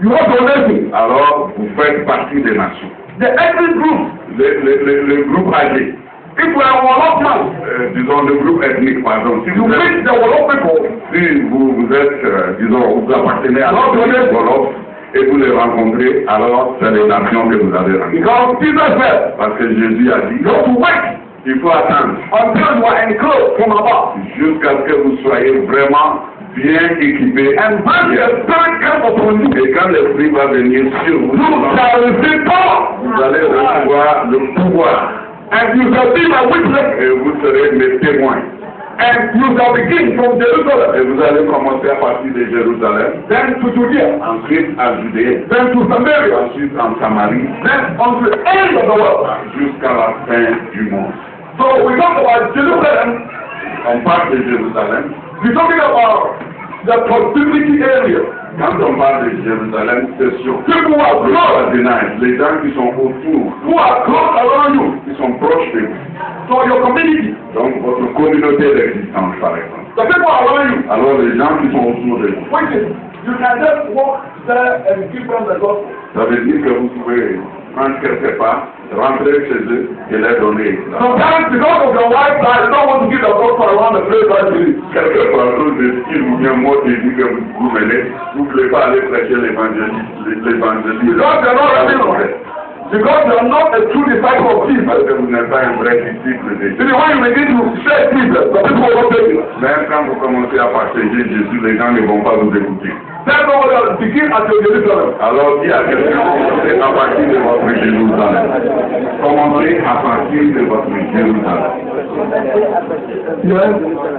you have your nation. alors vous faites partie des nations. The ethnic group, Le groupe âgé, if we are one man, disons le groupe ethnique, pardon. Si you vous êtes, meet the Wolof people, si vous êtes êtes, disons, vous appartenez à l'Europe et vous les rencontrez, alors c'est les nations que vous avez rencontrées. Because Jesus said, Parce que Jésus a dit, you have to wait il faut attendre until you are enclosed from above. jusqu'à ce que vous soyez vraiment bien équipés. And when the Spirit comes upon you, Et quand l'Esprit va venir sur vous, you shall receive power. vous allez recevoir le pouvoir And you shall be my witness. et vous serez mes témoins. And you shall begin from Et Jerusalem, vous allez commencer à partir de Jérusalem, then to Judea, ensuite à Judée, then to Samaria, ensuite en Samarie, then unto the end of the world. jusqu'à la fin du monde. So we talk about Jerusalem, On parle de Jérusalem. we're talking about the possibility area. Quand on parle de Jérusalem, c'est sur People who are le close, voisinage, les gens qui sont autour, who are close around you. qui sont proches de vous. So your community, Donc votre communauté d'existence, par exemple. the people around you, Alors les gens qui sont autour de vous, which is, you can just walk there and give them the gospel. ça veut dire que vous pouvez prendre quelque part, rentrer chez eux et leur donner. Sometimes because of your lifestyle, you don't want to give the gospel around the place where you live. Quelque part, à cause de ce ou bien moi qui dis que vous menez, vous ne voulez pas aller prêcher l'évangile. Because you're not ready. Because you are not a true disciple of Jesus. Parce que vous n'êtes pas un vrai disciple de See, Jésus. when you begin to share Jesus, the people will not take you. Même quand vous commencez à partager Jésus, les gens ne vont pas vous écouter. Tell somebody else, begin at your Jerusalem. Alors dis à quelqu'un, commencez à partir de votre Jérusalem. Commencez à partir de votre Jérusalem. Yes.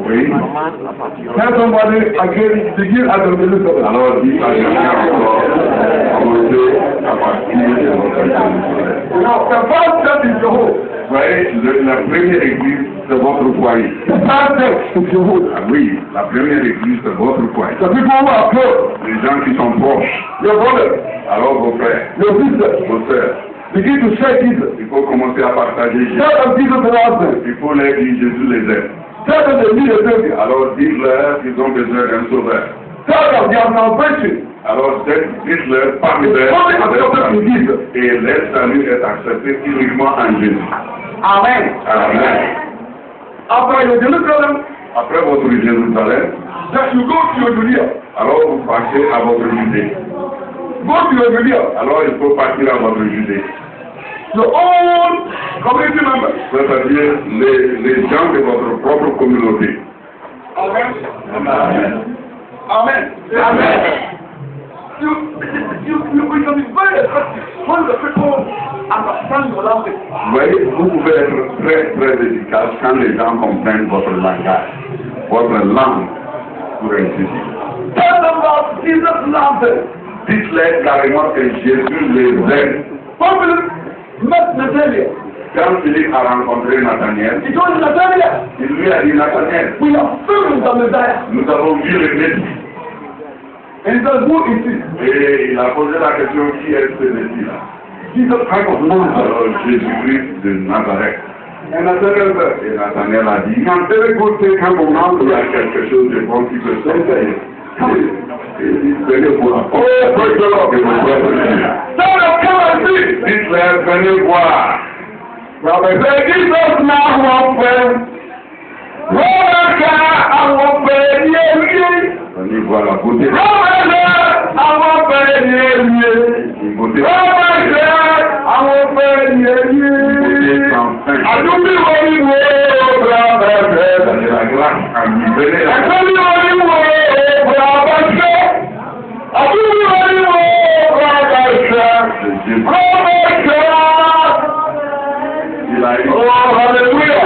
Oui. Tell somebody again, begin at your Jerusalem. Alors dis à quelqu'un encore, commencez à partir de votre Jérusalem. You know, the first step is your home. Vous voyez, la première église, c'est votre foyer. The first step is your home. Ah oui, la première église, c'est votre foyer. The people who are close, Les gens qui sont proches, your brothers, alors vos frères, your sisters, vos sœurs, begin to share Jesus. il faut commencer à partager Jésus. Tell them Jesus loves them. Il faut leur dire Jésus les aime. Tell them they need a Savior. Alors dites-leur qu'ils ont besoin d'un sauveur. Tell them they have salvation. Alors dites-leur parmi It's eux only accepted in Jesus. et leur salut est accepté uniquement en Jésus. Amen. Amen. After your Jerusalem, Après votre Jérusalem, then you go to your Judea. alors vous passez à votre Judée. Go to your Judea. Alors il faut partir à votre Judée. Your own community members. C'est-à-dire les gens de votre propre communauté. Amen. Amen. Amen. Amen. You can be very effective when the people understand your language. Vous voyez, vous pouvez être très très efficace quand les gens comprennent votre langage, votre langue, pour ainsi dire. Tell them that Jesus loves them. Dites-leur carrément que Jésus les aime. When Philip met Nathaniel, Quand Philippe a rencontré Nathaniel, he told Nathaniel, il lui a dit, Nathaniel, we have seen the Messiah. nous avons vu le Messie. And he said, who is he? Et il a posé la question, qui est ce Messie-là? Jesus Christ of Nazareth. Alors Jésus-Christ de Nazareth. And Nathaniel said, Et Nathaniel a dit, can very good thing come from il y a Nazareth? quelque chose de bon qui peut sortir. Et il venez voir. Oh, praise the Lord. Et vous pouvez venir. Tell them, come and see. Dites-leur, venez voir. Rabbi said, Jesus now one friend. Àwọn fẹ́ yé. Venez voir la beauté. Àwọn fẹ́ yé. Une beauté. Àwọn fẹ́ yé. Àdúgbò oníwo bẹ̀rẹ̀. C'est la grâce à lui. Venez la Àdúgbò oníwo bẹ̀rẹ̀. Àdúgbò oníwo bẹ̀rẹ̀. Il a eu. Oh, hallelujah.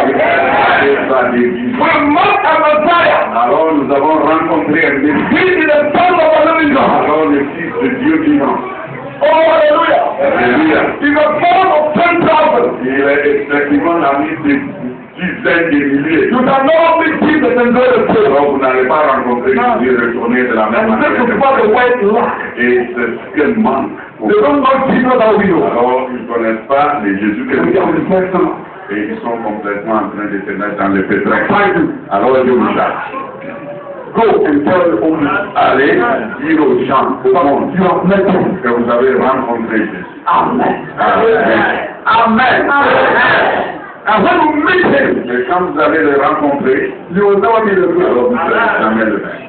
We must have a Messiah. Alors nous avons rencontré un Messie. He is the Son of the living God. Alors le Fils de Dieu vivant. Oh, hallelujah. Alléluia. He's a son of 10,000. Il est effectivement l'ami de dizaines de milliers. You can never meet Jesus and go to prayer. Alors vous n'allez pas rencontrer Jésus et retourner de la même And this is manière. what the white lack. Et c'est ce qu'elle manque. They don't know Jesus that we know. Alors ils ne connaissent pas les Jésus que We nous are the connaissons. person. Et ils sont complètement en train de se mettre dans le pétrin. Thank you. Alors je vous charge. Go and tell the only. Allez dire aux gens, au monde, You have met him. que vous avez rencontré Jésus. Amen. Amen. Amen. And when you meet him, Et quand vous allez le rencontrer, you will never be the alors good. vous serez jamais le même.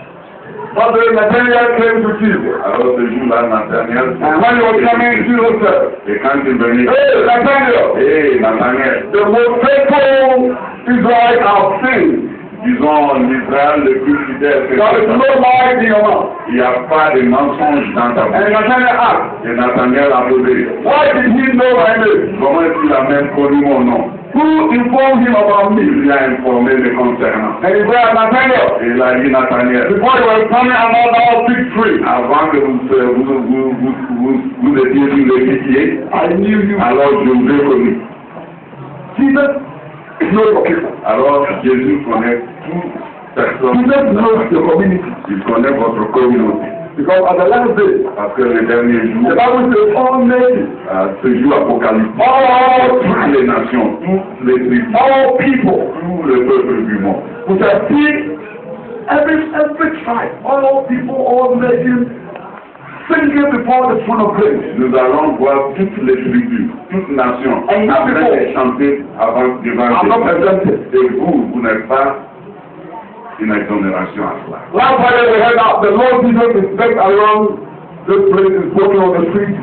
But that day, Nathanael came to Jesus. Alors ce jour-là, Nathanaël, And when he was coming, Jesus said, et quand il venait, Hey, Nathanael, hé Nathanaël, the most faithful Israelite have sinned. disons l'Israël le plus fidèle que There is no lie in your mouth. il n'y a pas de mensonge dans ta And bouche. Nathanael asked, Et Nathanaël a posé, why did he know my name? comment est-ce qu'il a même connu mon nom? Who informed him about me? Il l'a informé me concernant. And he said, Nathanael, Et il a dit Nathanaël, before you were planting another fig tree, avant que vous étiez sur le figuier, I knew you. alors je vous ai connu. Jesus knows your people. Alors Jésus connaît toute personne. Jesus knows your community. Il connaît votre communauté. Because at the last day, Parce que le dernier the jour, Bible says all nations, ce jour apocalyptique, all toutes tribes, les nations, toutes les tribus, all people tout le peuple du monde, will shall see every tribe, all people, all nations singing before the throne of grace. nous allons voir toutes les tribus, toutes nations, And en train people, de chanter devant I'm not Jésus. exempted. Et vous n'êtes pas une exonération à cela. Last Friday we heard that the Lord Jesus is back around this place, is walking on the street,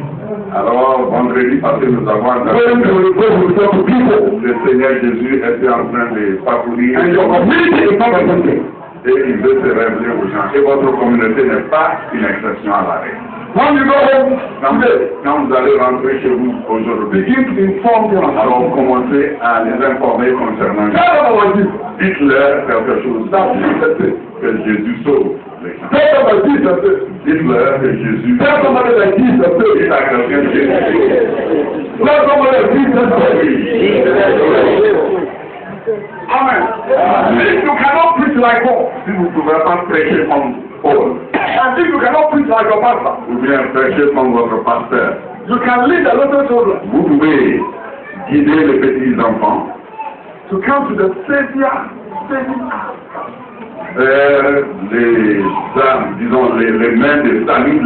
Alors, vendredi passé, nous avons going to entendu reveal himself to people. le Seigneur Jésus était en train de parcourir And your community is not exempted. et il veut se révéler aux gens. Et votre communauté n'est pas une exception à la règle. When you go home today, Quand vous allez rentrer chez vous aujourd'hui, begin to inform them. alors commencez à les informer concernant Tell them about Jesus. Dites-leur quelque chose That Jesus said. que Jésus sauve les gens. Tell them that Jesus said. Dites-leur que Jésus Tell somebody that Jesus dit said. à quelqu'un que Jésus Tell somebody that Jesus said. Amen. If you cannot preach like Paul, si vous ne pouvez pas prêcher comme Paul, and if you cannot preach like your pastor, ou bien prêcher comme votre pasteur, you can lead the little children vous pouvez guider les petits enfants to come to the Savior, saving us. les âmes, disons les mains de salut,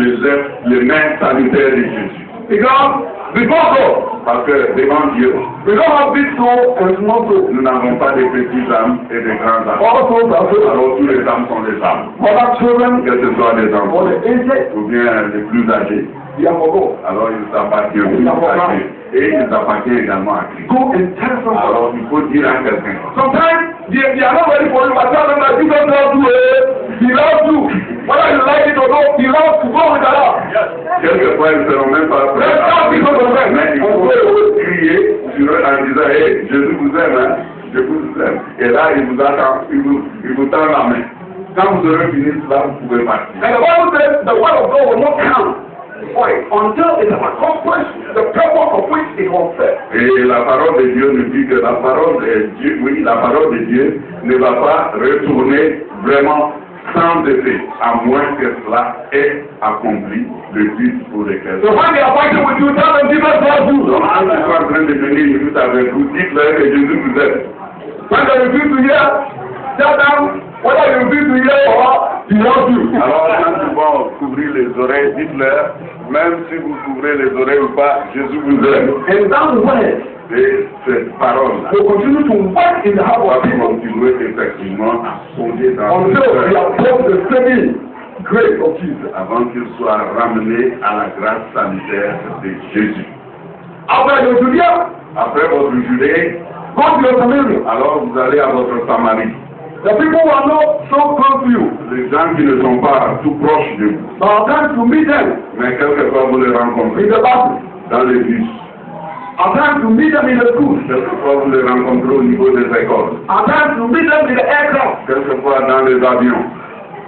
les mains salutaires de Jésus. Because before God, Parce que devant Dieu, we don't have big soul and small soul. nous n'avons pas de petits âmes et de grands âmes. All souls are souls. Alors tous les âmes sont des âmes. Other children Que ce soit des or enfants the aged, ou bien les plus âgés, they are for God. alors ils appartiennent plus à Dieu. Et ils appartiennent également à Christ. Go and tell somebody. Alors il faut dire à quelqu'un. Sometimes they are not ready for you, but tell them that Jesus loves you. He loves you. Whether you like it or not, he loves to go with the Lord. Quelquefois ils ne seront même pas prêts. Mais il faut crier sur eux en disant, hey, Jésus vous aime, hein? Je vous aime. Et là, il vous attend, il vous tend la main. Quand vous aurez fini cela, vous pouvez partir. And the Bible says the word of God will not come until it has accomplished the purpose of which it was said. Et la parole de Dieu nous dit que la parole de Dieu, oui, la parole de Dieu ne va pas retourner vraiment sans effet, à moins que cela ait accompli le but pour lequel. So when they are fighting with you, tell them Jesus loves you. Donc, quand ils sont en train de venir discuter avec vous, dites-leur que Jésus vous aime. When they refuse to hear, tell them whether you refuse to hear or he loves you. Alors, quand ils vont couvrir les oreilles, dites-leur, même si vous couvrez les oreilles ou pas, Jésus vous aime. And that word Et cette parole-là will continue to work in the heart va of people continuer effectivement à sonder dans le until we cœur are brought to the saving grace of Jesus. avant qu'il soit ramené à la grâce salutaire de Jésus. After your Judea, Après votre Judée, go to your Samaria. alors vous allez à votre Samarie. The people who are not so close to you, Les gens qui ne sont pas tout proches de vous, but are trying to meet them mais quelquefois vous les rencontrez in the battle, dans les bus, are trying to meet them in the schools, quelquefois vous les rencontrez au niveau des écoles, are trying to meet them in the aircraft. quelquefois dans les avions.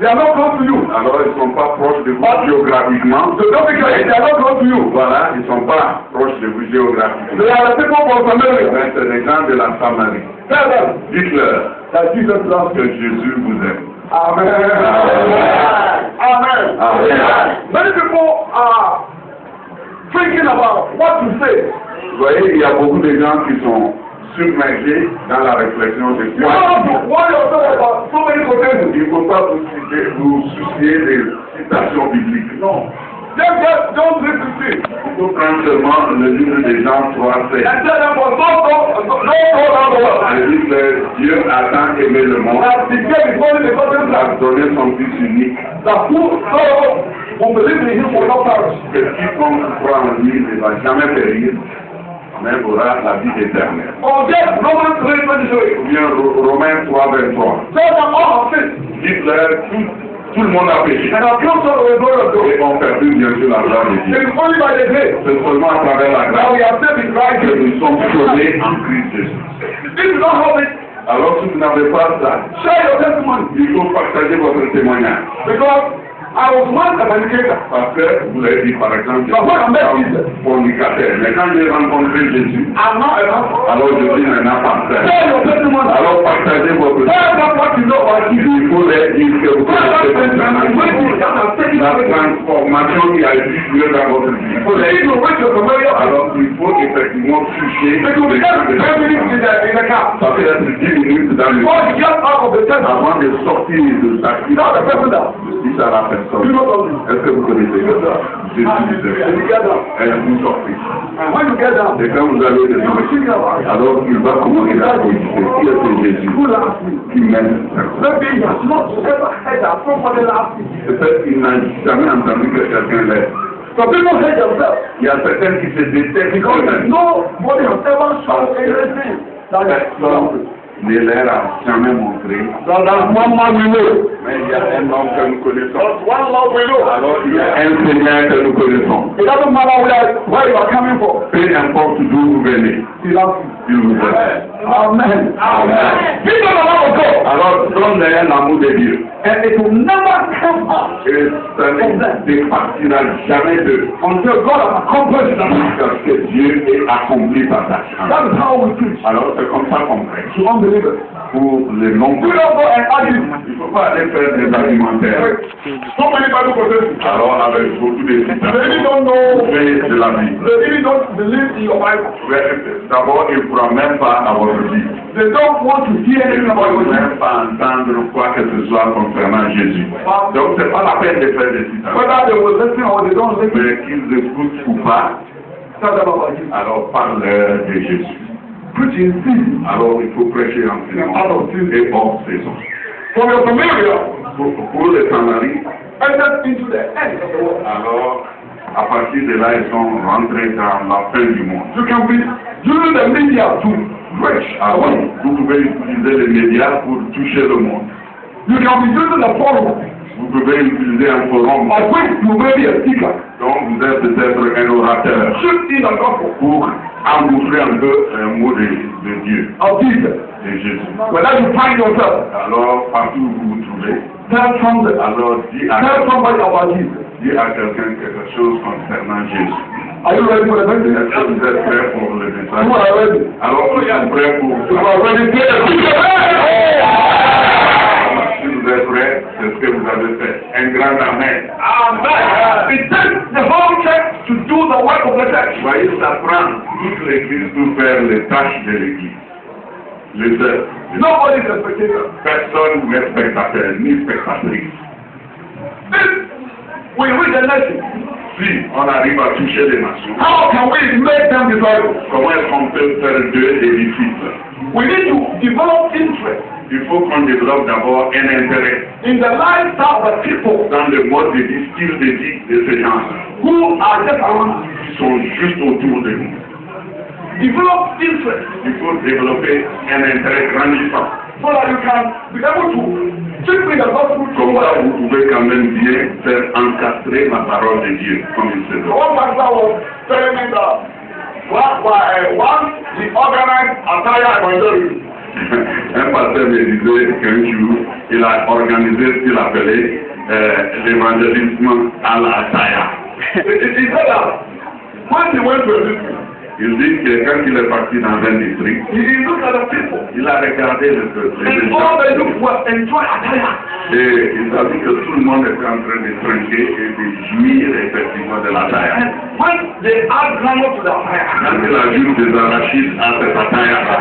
They are not close to you. Alors ils ne sont pas proches de vous géographiquement. So don't be careful. They are not close to you. Voilà, ils ne sont pas proches de vous géographiquement. They are the people from Samaria. Mais c'est les gens de la Samarie. Tell them Dites-leur that Jesus loves que you. Jésus vous aime. Amen. Amen. Amen. Many people are thinking about what to say. Vous voyez, il y a beaucoup de gens qui sont submergés dans la réflexion de You don't have to worry yourself about so many potentials. Il ne faut pas vous soucier des citations bibliques. Non. Just don't listen to it. Il faut prendre seulement le livre des Jean 3, 7. And tell them, for don't go around the world. Il dit que Dieu a tant aimé le monde, That the game is only the person il a that donné son Fils unique. who believe in him will not perish. Que quiconque croit en lui ne va jamais périr, mais aura la vie éternelle. Or just Romans 3:23. Ou bien Romains 3, 23. Tell them all of it. Dites-leur, tout le monde a péché. And I'll come to the glory of God. Et ont perdu bien sûr la gloire de It Dieu. is only by the grace C'est seulement à travers la that grâce we are saved in Christ. que nous sommes sauvés en Christ Jésus. This is not how it. Alors si vous n'avez pas ça, Share your testimony. il faut partager votre témoignage. Because I was once a fornicator. Parce que vous l'avez dit par exemple, But when I met Jesus, fornicateur. Mais quand j'ai rencontré Jésus, I'm not enough. alors je suis un appartenant. Share your testimony. Alors partagez votre Tell them what you know about Jesus. il faut leur dire que vous Tell them connaissez la the transformation qui a eu lieu dans votre vie. for the evil which you're familiar with. Alors il faut effectivement toucher It will be just 10 minutes in the car. ça peut être 10 minutes dans le Before you get out of the tent, avant de sortir de sa vie. now the person that Dis à la personne. you know something. Est-ce que vous connaissez Jésus And you disait, get down. elle vous sortit. And when you get down, Et quand vous allez you will descendre, think about it. alors il va commencer à cogiter. Qui est Jésus Who laughed me? qui m'aime personne? Maybe he has not ever heard that somebody laughed me. Peut-être qu'il n'a jamais entendu que quelqu'un l'aime. Some people hate themselves Il y a certains qui se détestent because eux-mêmes. nobody has ever shown anything that is wrong. Personne ne leur a jamais montré. So that's one man we know. Mais il y a un homme que nous connaissons. That's one Lord we know. Alors il y a un Seigneur que nous connaissons. It doesn't matter where you are coming from. Peu importe d'où vous venez, He loves you. il vous aime. Amen. Amen. People are love of God. Alors donne-leur l'amour de Dieu. And it will never come out Et ça ne départira jamais d'eux. until God has accomplished that. Parce que Dieu ait accompli sa tâche. That is how we preach Alors c'est comme ça qu'on prêche. to unbelievers. Pour les We non-croyants. don't go and argue. Il ne faut pas aller faire des argumentaires. So many Bible quotations. Alors avec beaucoup de They really citations don't know. fait de la Bible. They really don't believe in your Bible. D'abord, il ne croit même pas à votre vie. They don't want to hear Il anything ne about faut your Bible. même pas entendre quoi que ce soit concernant Jésus. Donc, ce n'est pas la peine de faire des citations. Whether they will listen or they don't listen, Mais qu'ils écoutent ou pas, tell them about Jesus. alors parle-leur de Jésus. Preach in season. Alors, il faut prêcher en saison et hors saison. From your familiar, Pour les Samaris, enter into the end of the world. alors, à partir de là, ils sont rentrés dans la fin du monde. You can be using the media to preach. Alors, vous pouvez utiliser les médias pour toucher le monde. You can be using the forum Vous pouvez utiliser un forum at which you may be a speaker. dont vous êtes peut-être un orateur Shoot in the gospel pour engouffrer un peu un mot de Dieu, of Jesus. de Jésus. Whether you find yourself, Alors, partout où vous vous trouvez, tell somebody, alors tell somebody about Jesus. dis à quelqu'un quelque chose concernant Jésus. Are you ready for the Est-ce message? que vous êtes prêts pour le You message? are ready. Alors, vous êtes prêts pour You are ready. Si vous êtes prêts, c'est ce que vous avez fait. Un grand amen. Amen. It takes the whole church to do the work of the church. Vous voyez, ça prend toute l'Église pour faire les tâches de l'Église. Les œuvres. Nobody is a spectator. Personne n'est spectateur ni spectatrice. If we reach the nation, Si on arrive à toucher les nations, how can we make them disciples? comment est-ce qu'on peut faire d'eux des disciples? We need to develop interest Il faut qu'on développe d'abord un intérêt in the lifestyle of the people dans le mode de vie, style de vie de ces gens-là, who are just around us. qui sont juste autour de nous. Develop interest Il faut développer un intérêt grandissant. so that you can be able to speak the gospel to Comme ça, others. vous pouvez quand même bien faire encastrer la parole de Dieu, comme il se The doit. one pastor was telling me that once he organized Ataya Evangelism, Un pasteur me disait qu'un jour, il a organisé ce qu'il appelait l'évangélisme à la Taya. he said that when he went to a district, Il dit que quand il est parti dans un district, he looked at the people il a regardé les and all gens the youth were enjoying Ataya. et il a vu que tout le monde était en train de trinquer et de jouir effectivement de la Taya. And when they add grammar to the Ataya, Quand il ajoute des arachides à cette Taya-là,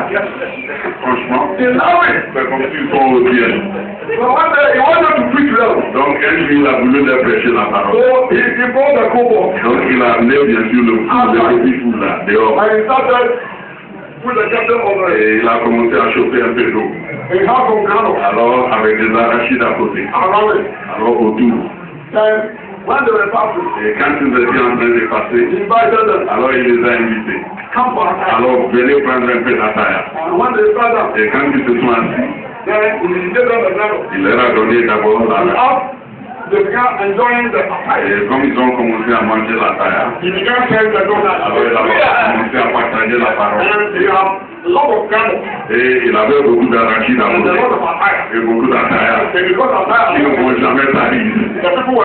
franchement, they love it. c'est comme s'ils sont au ciel. So one day he wanted to preach well. Donc, un jour, il a voulu leur prêcher la parole. So he brought the cobalt. Donc, il a amené, bien sûr, le petit fou là, dehors. And he started with the captain of the. Et il a commencé à chauffer un peu d'eau. He had some kind of Alors, avec des arachides à côté. around it. Alors, autour. Then when they were passing, Et quand ils étaient en train de he passer, invited them. alors il les a invités. Come for a time. Alors, venez prendre un peu d'ataya. And when they sat down, Et quand ils se sont assis, then he gave them the medal. il leur a donné d'abord And la. after they began enjoying the attire, Et comme ils ont commencé à manger l'ataya, he began sharing the donut. alors il a commencé à partager la parole. And he had a lot of camels Et il avait beaucoup d'arachides à and a lot côté. of attire. Et beaucoup d'ataya. And because of that, Ils ne vont jamais tarir. the people were